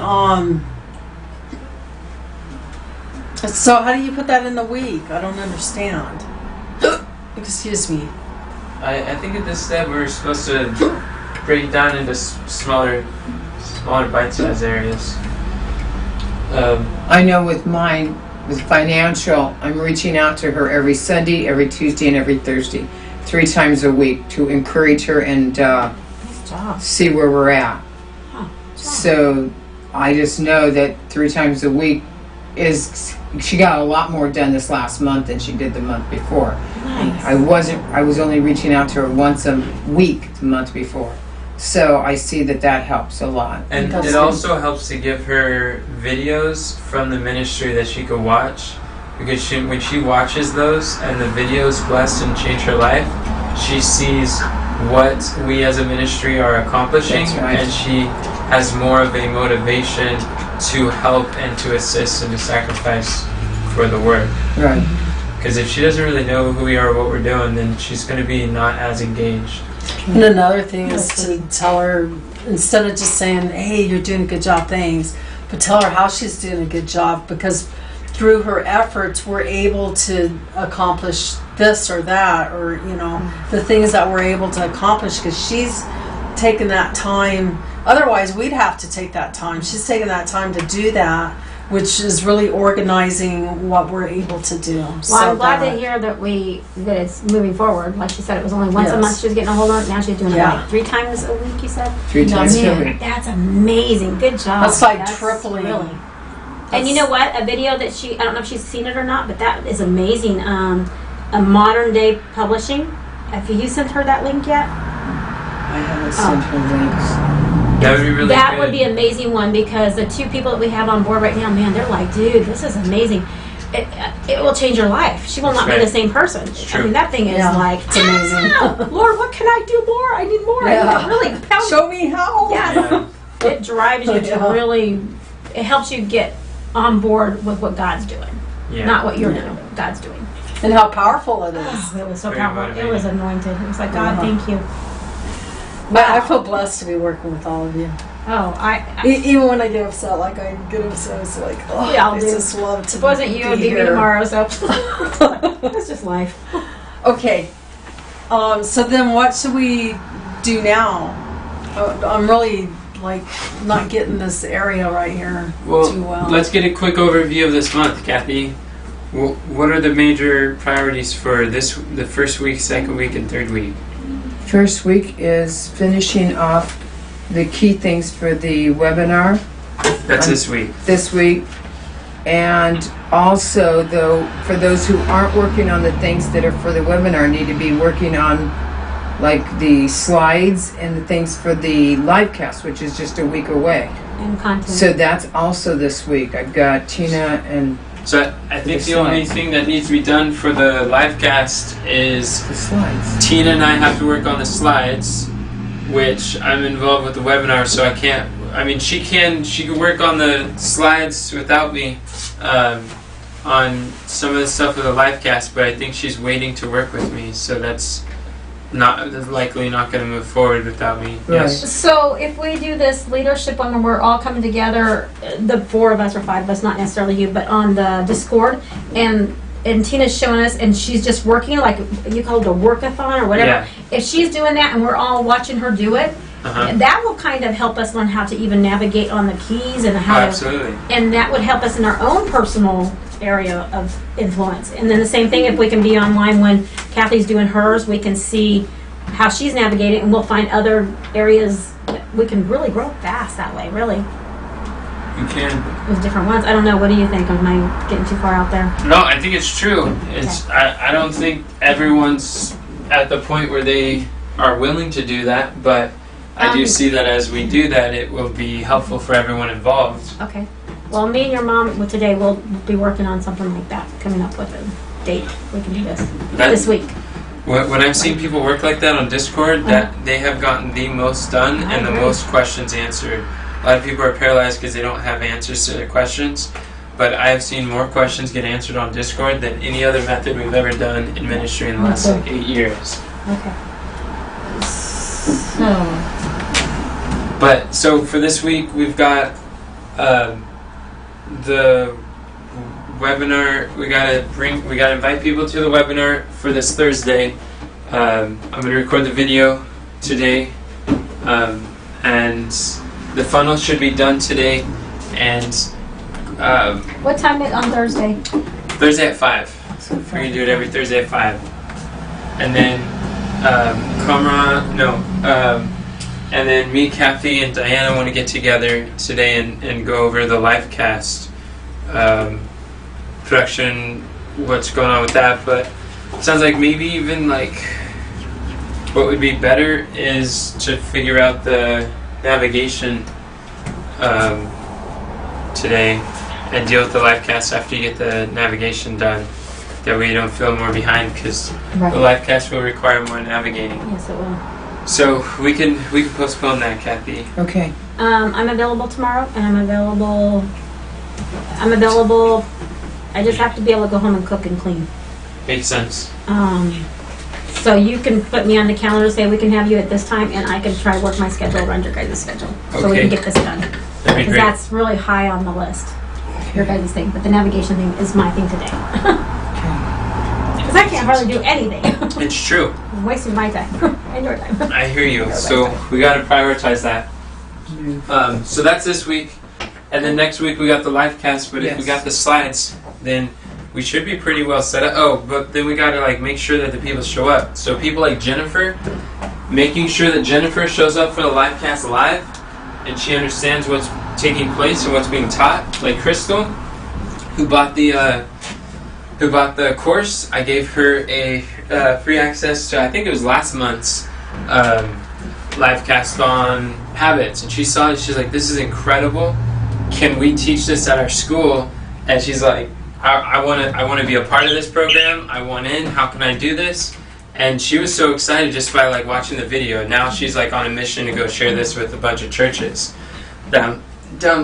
so how do you put that in the week? I don't understand. Excuse me. I think at this step we're supposed to break it down into smaller bite-sized areas. I know with mine, with financial, I'm reaching out to her every Sunday, every Tuesday, and every Thursday, 3 times a week to encourage her and Nice job. see where we're at. Huh. So I just know that 3 times a week she got a lot more done this last month than she did the month before. Nice. I was only reaching out to her once a week the month before. So I see that helps a lot. And That's it good. also helps to give her videos from the ministry that she could watch, because when she watches those and the videos bless and change her life, she sees what we as a ministry are accomplishing, That's right. and she has more of a motivation to help and to assist and to sacrifice for the work. Right. Because if she doesn't really know who we are or what we're doing, then she's going to be not as engaged. And another thing is to tell her, instead of just saying, hey, you're doing a good job, thanks, but tell her how she's doing a good job, because through her efforts, we're able to accomplish this or that, or, you know, the things that we're able to accomplish, because she's taken that time. Otherwise, we'd have to take that time. She's taken that time to do that, which is really organizing what we're able to do. Well, I'm glad to hear that it's moving forward. Like she said, it was only once a Yes. month she was getting a hold of it. Now she's doing it Yeah. like 3 times a week, you said? 3 times a Man, week. that's amazing. Good job. That's like tripling. Really. And you know what? A video that I don't know if she's seen it or not, but that is amazing. A modern day publishing. Have you sent her that link yet? I haven't sent her links. That would be really That good. would be an amazing one, because the 2 people that we have on board right now, man, they're like, dude, this is amazing. It will change your life. She will not be Right. the same person. true. I mean, that thing is Yeah, like, it's amazing. Lord, what can I do more? I need more. I Yeah. need to really pound. Show me how. Yeah. It drives you to Yeah. really, it helps you get on board with what God's doing. Yeah. Not what you're doing, what God's doing. And how powerful it is. Oh, it was so Very powerful. It motivating. was anointed. It was like, God, thank you. I feel blessed to be working with all of you. Oh, Even when I get upset, like I get upset, it's like, oh, We all I do. just love to if it wasn't you, it'd be me here. tomorrow, so that's just life. Okay, so then what should we do now? I'm really like not getting this area right here too well. Let's get a quick overview of this month, Kathy. What are the major priorities for the first week, second week, and third week? First week is finishing off the key things for the webinar That's this week. this week. And also, though, for those who aren't working on the things that are for the webinar, need to be working on like the slides and the things for the live cast, which is just a week away. And content. So that's also this week. I've got Tina and So I think The the only slides. thing that needs to be done for the live cast is the slides. Tina and I have to work on the slides, which I'm involved with the webinar, so I can't. I mean, she can work on the slides without me on some of the stuff with the live cast, but I think she's waiting to work with me, so that's likely not going to move forward without me. Right. Yes. So if we do this leadership one where we're all coming together, the 4 of us or 5 of us, not necessarily you, but on the Discord, and Tina's showing us, and she's just working, like you call it a workathon or whatever. Yeah. If she's doing that and we're all watching her do it, Uh-huh. that will kind of help us learn how to even navigate on the keys and how to, Absolutely. and that would help us in our own personal area of influence. And then the same thing, if we can be online when Kathy's doing hers, we can see how she's navigating, and we'll find other areas that we can really grow fast that way, really, You can. with different ones. I don't know, what do you think? Am I getting too far out there? No, I think it's true. It's I don't think everyone's at the point where they are willing to do that, but I do see that as we do that, it will be helpful for everyone involved. Okay. Well, me and your mom today will be working on something like that, coming up with a date. We can do this this week. When I've seen people work like that on Discord, that they have gotten the most done and the most questions answered. A lot of people are paralyzed because they don't have answers to their questions, but I have seen more questions get answered on Discord than any other method we've ever done in ministry in the last like 8 years. Okay. So, But so for this week, we've got the webinar. We gotta invite people to the webinar for this Thursday. I'm gonna record the video today, and the funnel should be done today. And what time is on Thursday? Thursday at 5. We're gonna do it every Thursday at 5, and then and then me, Kathy, and Diana want to get together today and go over the live cast production, what's going on with that. But it sounds like maybe even like what would be better is to figure out the navigation today and deal with the live cast after you get the navigation done. That way you don't feel more behind, because the live cast will require more navigating. Yes, it will. So we can postpone that, Kathy. Okay. I'm available tomorrow, and I'm available. I just have to be able to go home and cook and clean. Makes sense. So you can put me on the calendar, say we can have you at this time, and I can try to work my schedule around your guys' schedule, so we Okay. can get this done. That'd be Because great. that's really high on the list, your guys' thing. But the navigation thing is my thing today. Because I can't hardly do anything. It's true. I'm wasting my time and your time. I hear you. So we got to prioritize that. So that's this week, and then next week we got the live cast. But if we Yes. got the slides, then we should be pretty well set up. Oh, but then we got to like make sure that the people show up. So people like Jennifer, making sure that Jennifer shows up for the live cast live, and she understands what's taking place and what's being taught. Like Crystal, who bought the course, I gave her a free access to, I think it was last month's live cast on habits, and she saw it. She's like, "This is incredible. Can we teach this at our school?" And she's like, I want to be a part of this program. I want in. How can I do this?" And she was so excited just by like watching the video. And now she's like on a mission to go share this with a bunch of churches down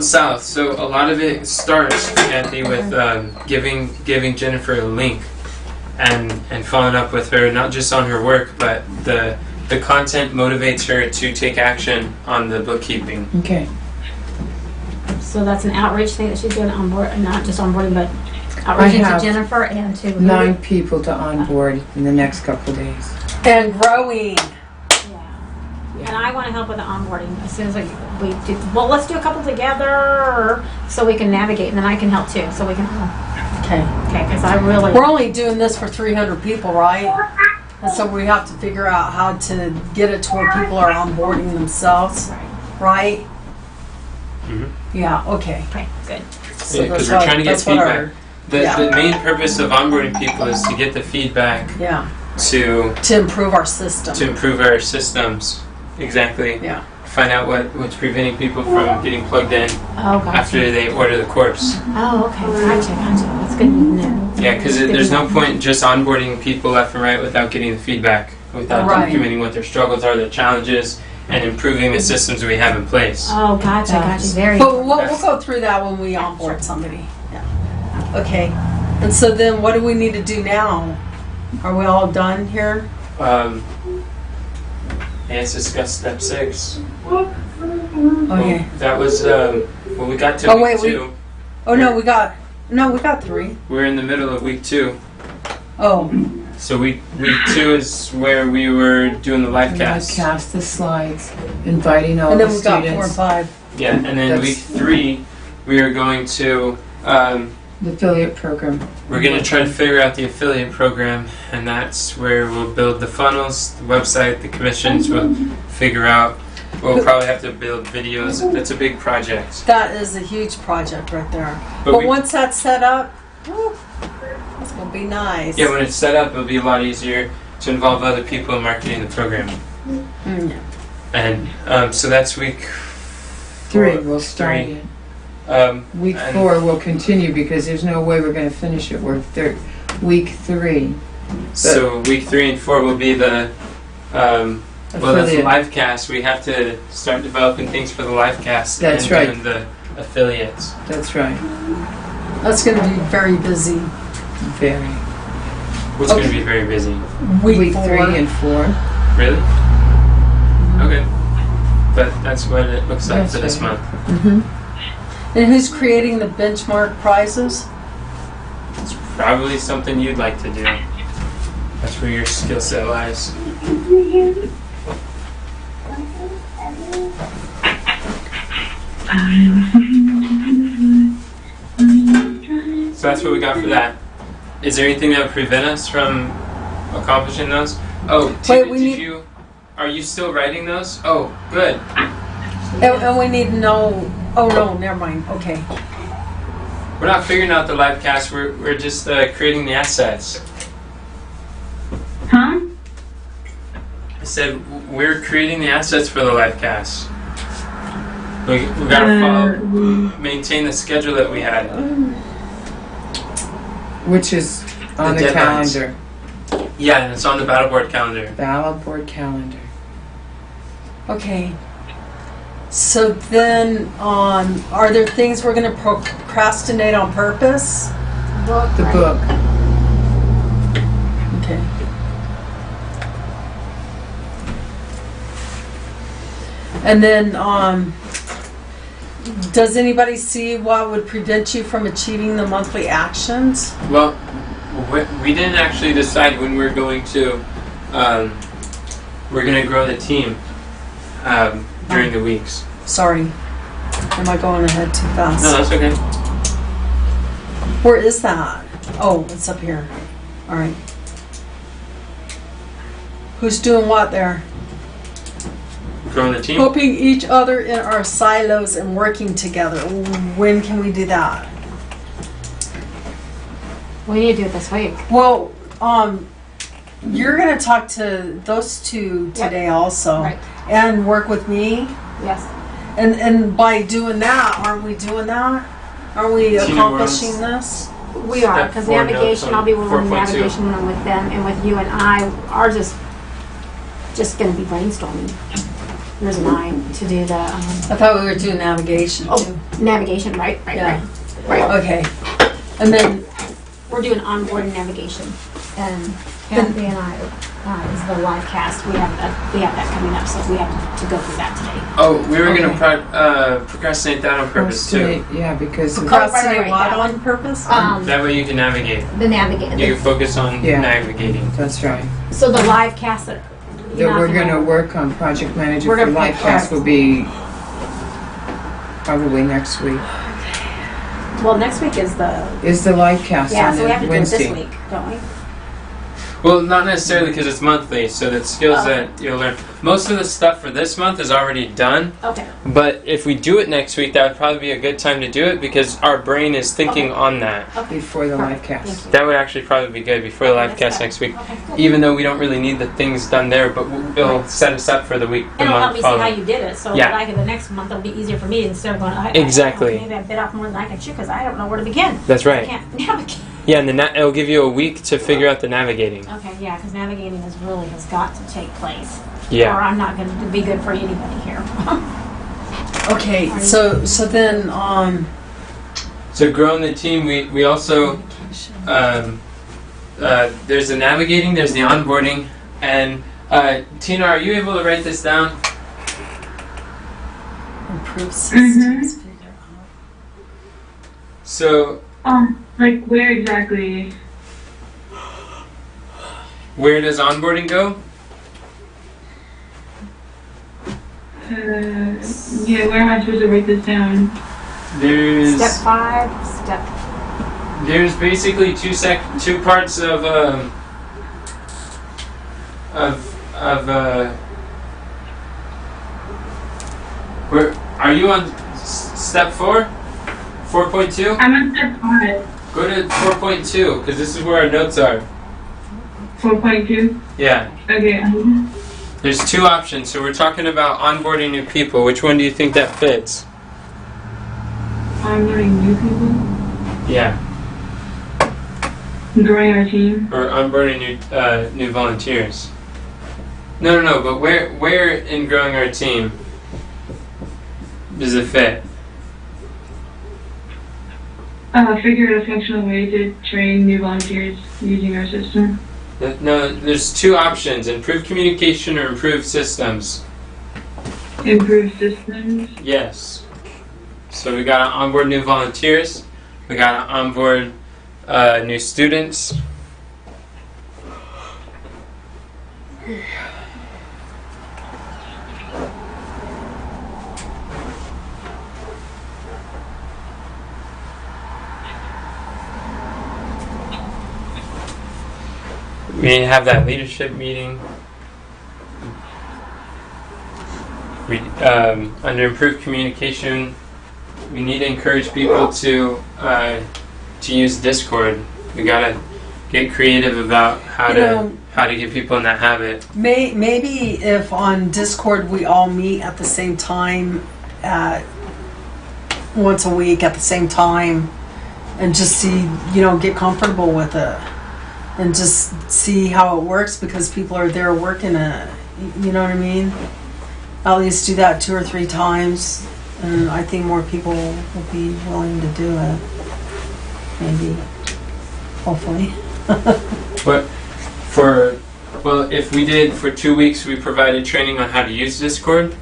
south. So a lot of it starts, Kathy, with giving Jennifer a link and following up with her, not just on her work, but the content motivates her to take action on the bookkeeping. Okay. So that's an outreach thing that she's doing on board, not just onboarding, but outreaching to have Jennifer and to 9 people to onboard in the next couple of days. And growing. And I want to help with the onboarding as soon as we do. Well, let's do a couple together so we can navigate, and then I can help too, so we can. Okay. Okay, because I really. We're only doing this for 300 people, right? And so we have to figure out how to get it to where people are onboarding themselves, right? Mhm. Yeah, okay. Okay, good. So Because that's we're what- trying to get that's what feedback. our- The main purpose of onboarding people is to get the feedback Yeah. to improve our system. improve our systems. Exactly. Yeah. Find out what's preventing people from getting plugged in Oh, gotcha. after they order the course. Oh, okay. Gotcha. That's good to know. Yeah, because there's no point just onboarding people left and right without getting the feedback, without Right. documenting what their struggles are, their challenges, and improving the systems we have in place. Oh, gotcha. Yeah. Very But important. we'll go through that when we onboard somebody. Yeah. Okay. And so then what do we need to do now? Are we all done here? Let's discuss step 6. Okay. Well, that was, we got to Oh, week wait, 2. Oh, no, we got 3. We're in the middle of week 2. Oh, So week 2 is where we were doing the live cast. Cast the slides, inviting all and the then we got 4 and students. 5. Yeah, and then That's- week 3, we are going to, The affiliate program. we're going to try to figure out the affiliate program, and that's where we'll build the funnels, the website, the commissions. We'll figure out. We'll probably have to build videos. That's a big project. That is a huge project right there. But But we- once that's set up, whew, that's going to be nice. Yeah, when it's set up, it'll be a lot easier to involve other people in marketing the program. Mm. And so that's week 3, we'll start Three. it. Um, Week and 4 will continue because there's no way we're going to finish it. We're week 3. So week 3 and 4 will be the well, that's the Affiliate. live cast. We have to start developing things for the live cast. That's and right. doing the affiliates. That's right. That's going to be very busy. Very. What's going to be very busy. Week 3 4. and 4. Really? Okay. But that's what it looks like That's for this right. month. Mm-hmm. And who's creating the benchmark prizes? It's probably something you'd like to do. That's where your skill set lies. So that's what we got for that. Is there anything that would prevent us from accomplishing those? Oh, Wait, we need- are you still writing those? Oh, good. And we need to know. Oh, no, never mind. Okay. We're not figuring out the live cast. We're just creating the assets. Huh? I said we're creating the assets for the live cast. We gotta follow, maintain the schedule that we had. Which is on The the deadlines. calendar. Yeah, and it's on the battle board calendar. Ballot board calendar. Okay. So then, are there things we're going to procrastinate on purpose? The book. Okay. And then, does anybody see what would prevent you from achieving the monthly actions? Well, we didn't actually decide when we're going to grow the team during the weeks. Sorry. Am I going ahead too fast? No, that's okay. Where is that? Oh, it's up here. All right. Who's doing what there? Growing the team. Helping each other in our silos and working together. When can we do that? We need to do it this week. Well, you're gonna talk to those two today also, Right. and work with me. Yes. And by doing that, aren't we doing that? Aren't we Tina accomplishing Worms. this? We are, Step because 4 navigation, notes I'll be on working 4.2. navigation one with them, and with you and I, ours is just gonna be brainstorming. There's mine to do the I thought we were doing navigation too. navigation, right? Yeah. Right. Okay. And then, We're doing onboard navigation, and Kathy and I is the live cast. We have that coming up, so we have to go through that today. Oh, we were gonna Okay. procrastinate that on purpose too. Yeah, because of procrastinate right, what that on purpose? That way you can navigate. The navigate. You can focus on Yeah. navigating. that's right. So the live cast that That we're going to work on project manager We're for gonna pick Livecast our- will be probably next week. Well, next week is the Is the Livecast yeah, on so we have to do it Wednesday? this week, don't we? Well, not necessarily because it's monthly, so the skills that you'll learn. Most of the stuff for this month is already done, Okay. but if we do it next week, that would probably be a good time to do it because our brain is thinking Okay. on that. Before the live Thank cast. you. That would actually probably be good before the live That's cast good. next week. Okay, cool. Even though we don't really need the things done there, but it'll set us up for the week, the And it'll help month me see how following. you did it, so Yeah. like the next month it'll be easier for me instead of going, Exactly. maybe I bit off more than I can chew because I don't know where to begin. That's I right. can't navigate. Yeah, and it'll give you a week to figure out the navigating. Okay, yeah, because navigating has got to take place. Or Yeah. I'm not going to be good for anybody here. Okay, so then, So growing the team, we also there's the navigating, there's the onboarding, and Tina, are you able to write this down? improve systems, figure out. So Like where exactly? where does onboarding go? Yeah, where am I supposed to write this down? Step 5, There's basically two parts of where are you on step 4? 4.2? I'm on step 5. Go to 4.2 because this is where our notes are. 4.2. Yeah. Okay. There's two options. So we're talking about onboarding new people. Which one do you think that fits? I'm learning new people. Yeah. Growing our team. Or onboarding new volunteers. No. But where in growing our team does it fit? Figure out a functional way to train new volunteers using our system. No, there's two options: improve communication or improve systems. Improve systems. Yes. So we got to onboard new volunteers. We got to onboard new students. We need to have that leadership meeting. Under improved communication, we need to encourage people to use Discord. We gotta get creative about how to get people in that habit. Maybe if on Discord we all meet at the same time, once a week at the same time, and just see, get comfortable with it, and just see how it works because people are there working it. You know what I mean? At least do that 2 or 3 times, and I think more people will be willing to do it. Maybe, hopefully. But if we did for 2 weeks, we provided training on how to use Discord.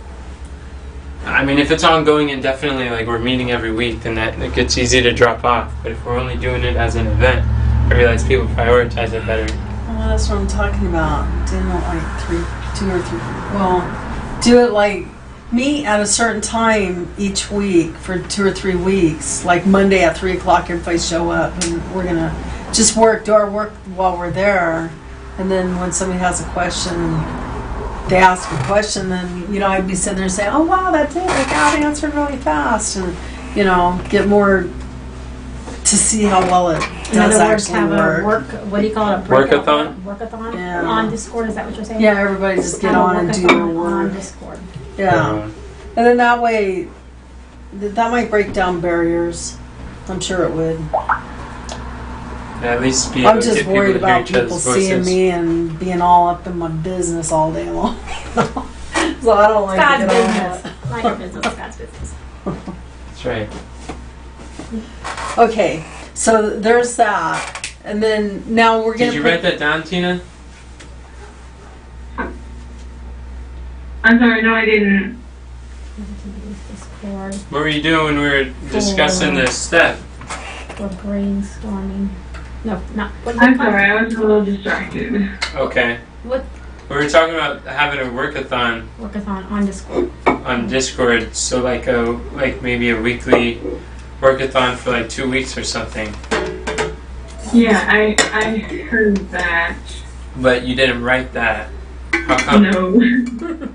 I mean, if it's ongoing indefinitely, like we're meeting every week, then it gets easy to drop off. But if we're only doing it as an event, I realize people prioritize it better. Well, that's what I'm talking about. Doing it like 2 or 3. Well, do it like meet at a certain time each week for 2 or 3 weeks. Like Monday at 3 o'clock, everybody show up, and we're gonna just do our work while we're there. And then when somebody has a question, they ask a question, then I'd be sitting there saying, "Oh wow, that's it! I got answered really fast," and get more to see how well it In does other words, actually have work. a work, what do you call it? Workathon? Workathon Yeah. on Discord, is that what you're saying? Yeah, everybody just get Have a on and do their workathon on work. Discord. Yeah. And then that way, that might break down barriers. I'm sure it would. At least be able I'm to just get people worried to hear about each people other's seeing voices. me and being all up in my business all day long. So I don't like God's to get on business. that. Not your business, God's business. That's right. Okay, so there's that. And then now we're going Did to you write that down, Tina? I'm sorry, no, I didn't. Discord What were you doing when we were discussing this step? for brainstorming. No, not. What I'm sorry, I was a little distracted. Okay. What We were talking about having a workathon workathon on Discord? on Discord, so like maybe a weekly workathon for like 2 weeks or something. Yeah, I heard that. but you didn't write that. How come? No.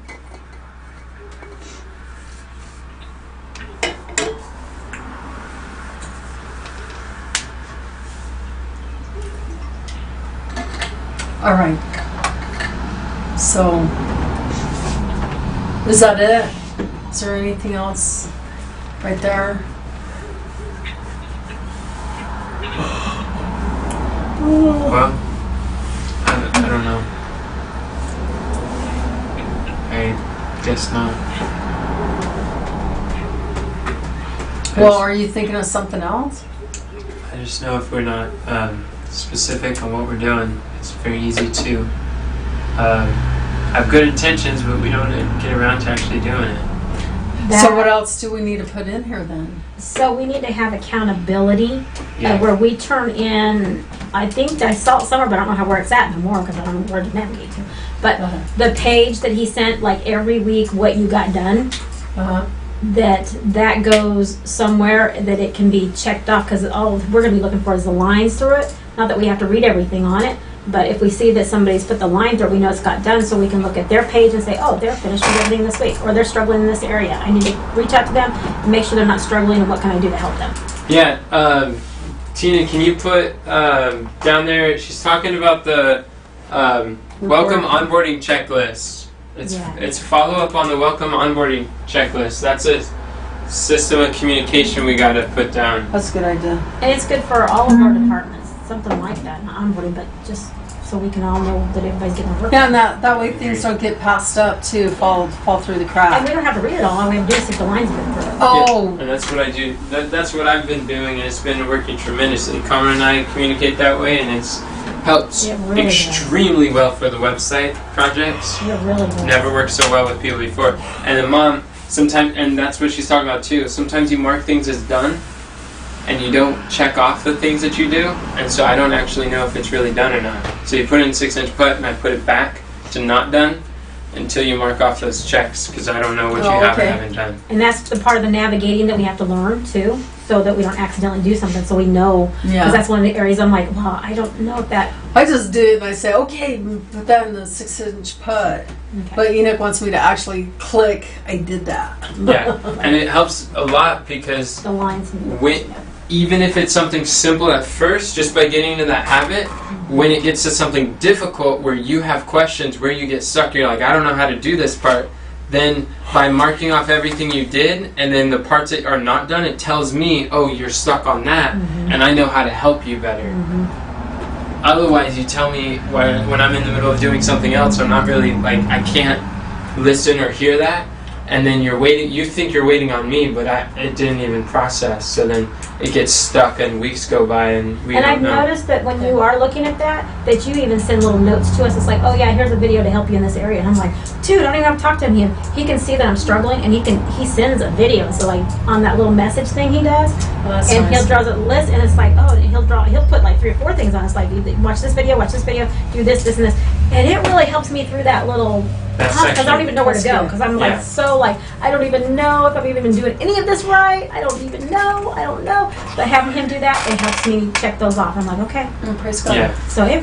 All right. So, is that it? Is there anything else right there? Well, I don't know. I guess not. Well, are you thinking of something else? I just know if we're not specific on what we're doing, it's very easy to have good intentions, but we don't get around to actually doing it. So what else do we need to put in here then? So we need to have accountability Yeah. where we turn in, I think I saw it somewhere, but I don't know where it's at anymore because I don't know where to navigate to. But Uh-huh. the page that he sent, like every week, what you got done, Uh-huh. that goes somewhere that it can be checked off because all we're going to be looking for is the lines through it. Not that we have to read everything on it, but if we see that somebody's put the line through, we know it's got done, so we can look at their page and say, oh, they're finished with everything this week, or they're struggling in this area. I need to reach out to them and make sure they're not struggling, and what can I do to help them? Yeah, Tina, can you put down there? She's talking about the welcome onboarding checklist. It's follow up on the welcome onboarding checklist. That's a system of communication we got to put down. That's a good idea. And it's good for all of our departments, something like that, not onboarding, but just so we can all know that everybody's getting their work. Yeah, and that way things don't get passed up too, fall through the And cracks. we don't have to read it all we have to do is see if the lines get through. Oh, And that's what I do. That's what I've been doing, and it's been working tremendously. Carmen and I communicate that way, and it's helps It really does. extremely well for the website projects. It really does. Never worked so well with people before. And then Mom, sometimes, and that's what she's talking about too. Sometimes you mark things as done, and you don't check off the things that you do, and so I don't actually know if it's really done or not. So you put in 6-inch putt, and I put it back to not done until you mark off those checks, because I don't know what you Oh, have or okay. haven't done. And that's the part of the navigating that we have to learn too, so that we don't accidentally do something, so we know. Because yeah. that's one of the areas I'm like, well, I don't know if that. I just do it and I say, okay, put that in the 6-inch putt. Okay. But Enoch wants me to actually click, I did that. Yeah, and it helps a lot because The lines. even if it's something simple at first, just by getting into that habit, when it gets to something difficult where you have questions, where you get stuck, you're like, I don't know how to do this part, then by marking off everything you did, and then the parts that are not done, it tells me, oh, you're stuck on that, and I know how to help you better. Otherwise, you tell me when I'm in the middle of doing something else, I'm not really, like, I can't listen or hear that, and then you're waiting, you think you're waiting on me, but it didn't even process, so then it gets stuck and weeks go by and we And don't I've know. noticed that when you are looking at that you even send little notes to us. It's like, oh yeah, here's a video to help you in this area. And I'm like, dude, I don't even have to talk to him. He can see that I'm struggling, and he sends a video. So like on that little message thing he does, Well, that's and nice. he'll draw a list, and it's like, oh, and he'll put like 3 or 4 things on. It's like, watch this video, do this, and this, and it really helps me through that little. That Because I don't section. even know where to go. Because I'm like Yeah. so like I don't even know if I'm even doing any of this right. I don't even know. I don't know. But having him do that, it helps me check those off. I'm like, okay. Oh, praise God. Yeah. So I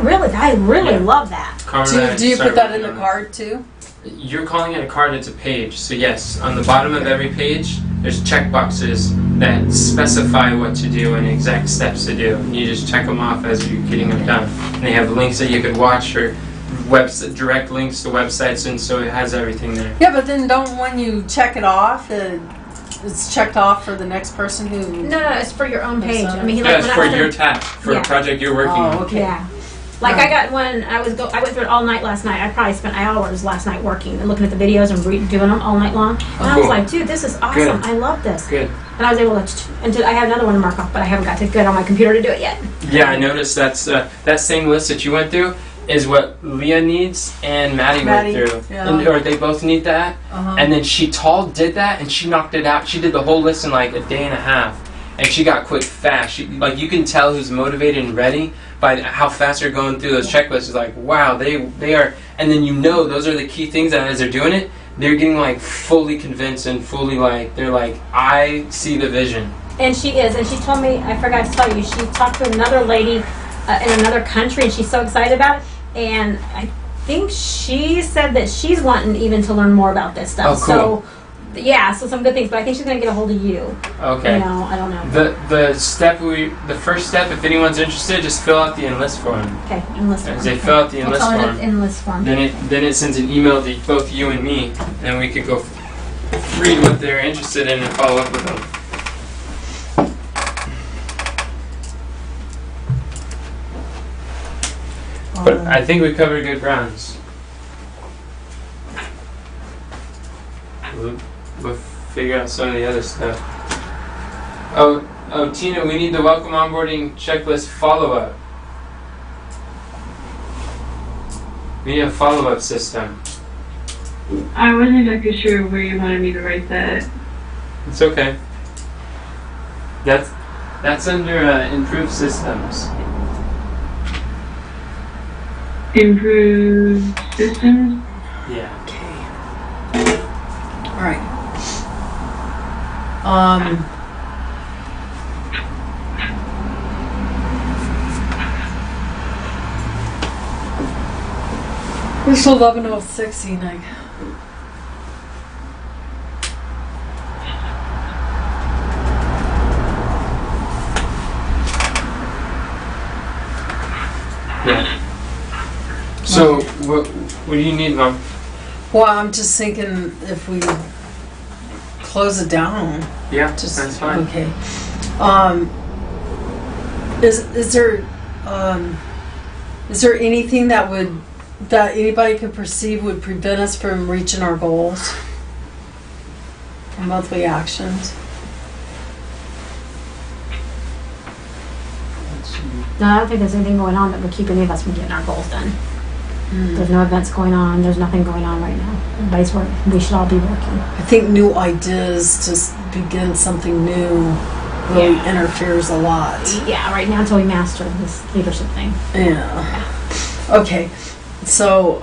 really Yeah. love that. Carmen and I Do you started put that in working the on card too? it. You're calling it a card, it's a page. So yes, on the bottom of every page, there's check boxes that specify what to do and exact steps to do. And you just check them off as you're getting them done. And they have links that you could watch or direct links to websites, and so it has everything there. Yeah, but then don't, when you check it off, it's checked off for the next person who... No, it's for your own page. I mean, he Yeah, like it's when for I was your task, for Yeah. a project you're working Oh, on. okay. Yeah. Like I got one. I went through it all night last night. I probably spent hours last night working and looking at the videos and doing them all night long. And I was Cool. like, dude, this is awesome. Good. I love this. Good. And I was able to. I have another one to mark off, but I haven't got to get on my computer to do it yet. Yeah, I noticed that's that same list that you went through is what Leah needs and Maddie Maddie, went through. yeah. Or they both need that. Uh-huh. And then did that and she knocked it out. She did the whole list in like a day and a half. And she got quit fast. Like you can tell who's motivated and ready by how fast they're going through those checklists. It's like, wow, they are. And then you know those are the key things that as they're doing it, they're getting like fully convinced and fully like, they're like, I see the vision. And she is. And she told me, I forgot to tell you, she talked to another lady in another country, and she's so excited about it. and I think she said that she's wanting even to learn more about this stuff. Oh, cool. So, yeah, so some good things. But I think she's gonna get a hold of you. Okay. You know, I don't know. The first step, if anyone's interested, just fill out the enlist form. Okay, enlist form. As they fill out the We'll enlist tell her form, to enlist form. then it sends an email to both you and me, and we could go read what they're interested in and follow up with them. But I think we covered good grounds. We'll figure out some of the other stuff. Oh, Tina, we need the welcome onboarding checklist follow-up. We need a follow-up system. I wasn't exactly sure where you wanted me to write that. It's okay. That's under improved systems. Improved systems. Yeah. All right. It's 11:06, Enoch. Yeah. So, what do you need, Mom? Well, I'm just thinking if we close it down. Yeah, Just that's fine. okay. Is there anything that anybody could perceive would prevent us from reaching our goals? Our monthly actions. No, I don't think there's anything going on that would keep any of us from getting our goals done. There's no events going on. There's nothing going on right now. Everybody's working. We should all be working. I think new ideas to begin something new really interferes a lot. Yeah, right now until we master this leadership thing. Yeah. Okay. So,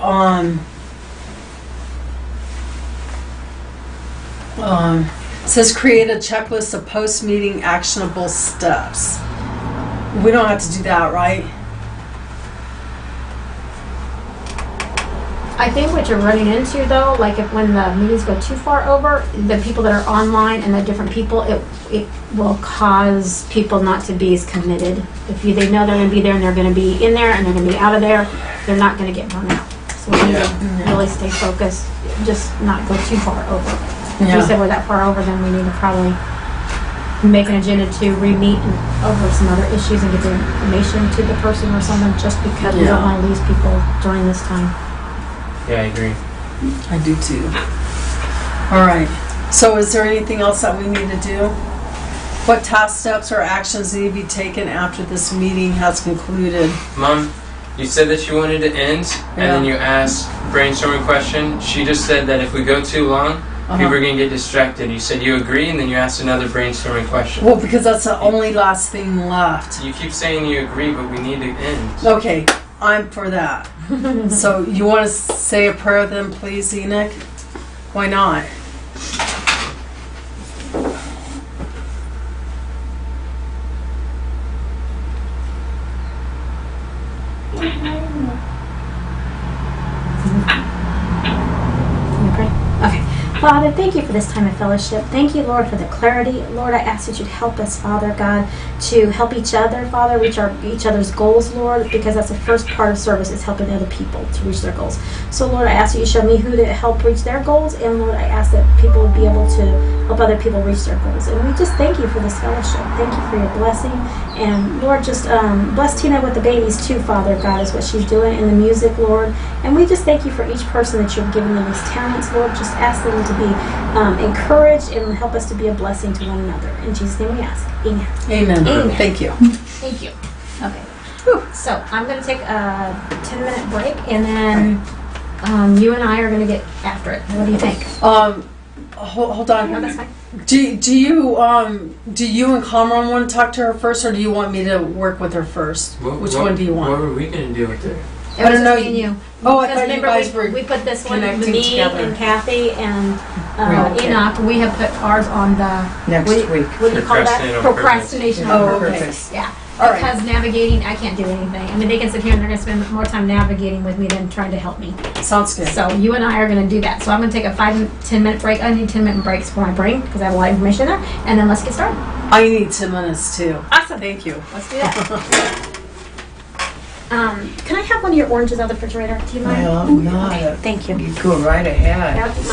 it says create a checklist of post-meeting actionable steps. We don't have to do that, right? I think what you're running into though, like if when the meetings go too far over, the people that are online and the different people, it will cause people not to be as committed. If they know they're going to be there and they're going to be in there and they're going to be out of there, they're not going to get burned out. So we need to really stay focused, just not go too far over. If you said we're that far over, then we need to probably make an agenda to re-meet and over some other issues and get the information to the person or someone, just because we don't want to lose people during this time. Yeah, I agree. I do too. All right. So is there anything else that we need to do? What task steps or actions need to be taken after this meeting has concluded? Mom, you said that you wanted to end, and then you asked brainstorming question. She just said that if we go too long, people are going to get distracted. You said you agree, and then you asked another brainstorming question. Well, because that's the only last thing left. You keep saying you agree, but we need to end. Okay, I'm for that. So you want to say a prayer then, please, Enoch? Why not? Okay. Father, thank you for this time of fellowship. Thank you, Lord, for the clarity. Lord, I ask that you'd help us, Father God, to help each other, Father, reach each other's goals, Lord, because that's the first part of service is helping other people to reach their goals. So, Lord, I ask that you show me who to help reach their goals, and Lord, I ask that people would be able to help other people reach their goals. And we just thank you for this fellowship. Thank you for your blessing. And Lord, just bless Tina with the babies too, Father God, is what she's doing in the music, Lord. And we just thank you for each person that you've given them these talents, Lord. Just ask them to be encouraged and help us to be a blessing to one another. In Jesus' name we ask. Amen. Amen. Amen. Thank you. Thank you. Okay. So I'm going to take a 10-minute break, and then you and I are going to get after it. What do you think? Hold on. No, that's fine. Do you and Kamran want to talk to her first, or do you want me to work with her first? Which one do you want? What were we going to do with her? It I was don't know. just me and you. Oh, I Because thought you remember guys were we put this one, connecting me together. and Kathy and Okay. Enoch. We have put ours on the Next what, week. What do you call that? Procrastinate on purpose. Procrastination Oh, on okay. purpose. Yeah. All right. Because navigating, I can't do anything. I mean, they can sit here and they're gonna spend more time navigating with me than trying to help me. Sounds good. So you and I are gonna do that. So I'm gonna take a 5-10 minute break. I need 10-minute breaks for my brain because I have a lot of information there. And then let's get started. I need 10 minutes too. Awesome. Thank you. Let's do that. Can I have one of your oranges out of the refrigerator? Do you mind? Well, not. Okay, thank you. You go right ahead. That's my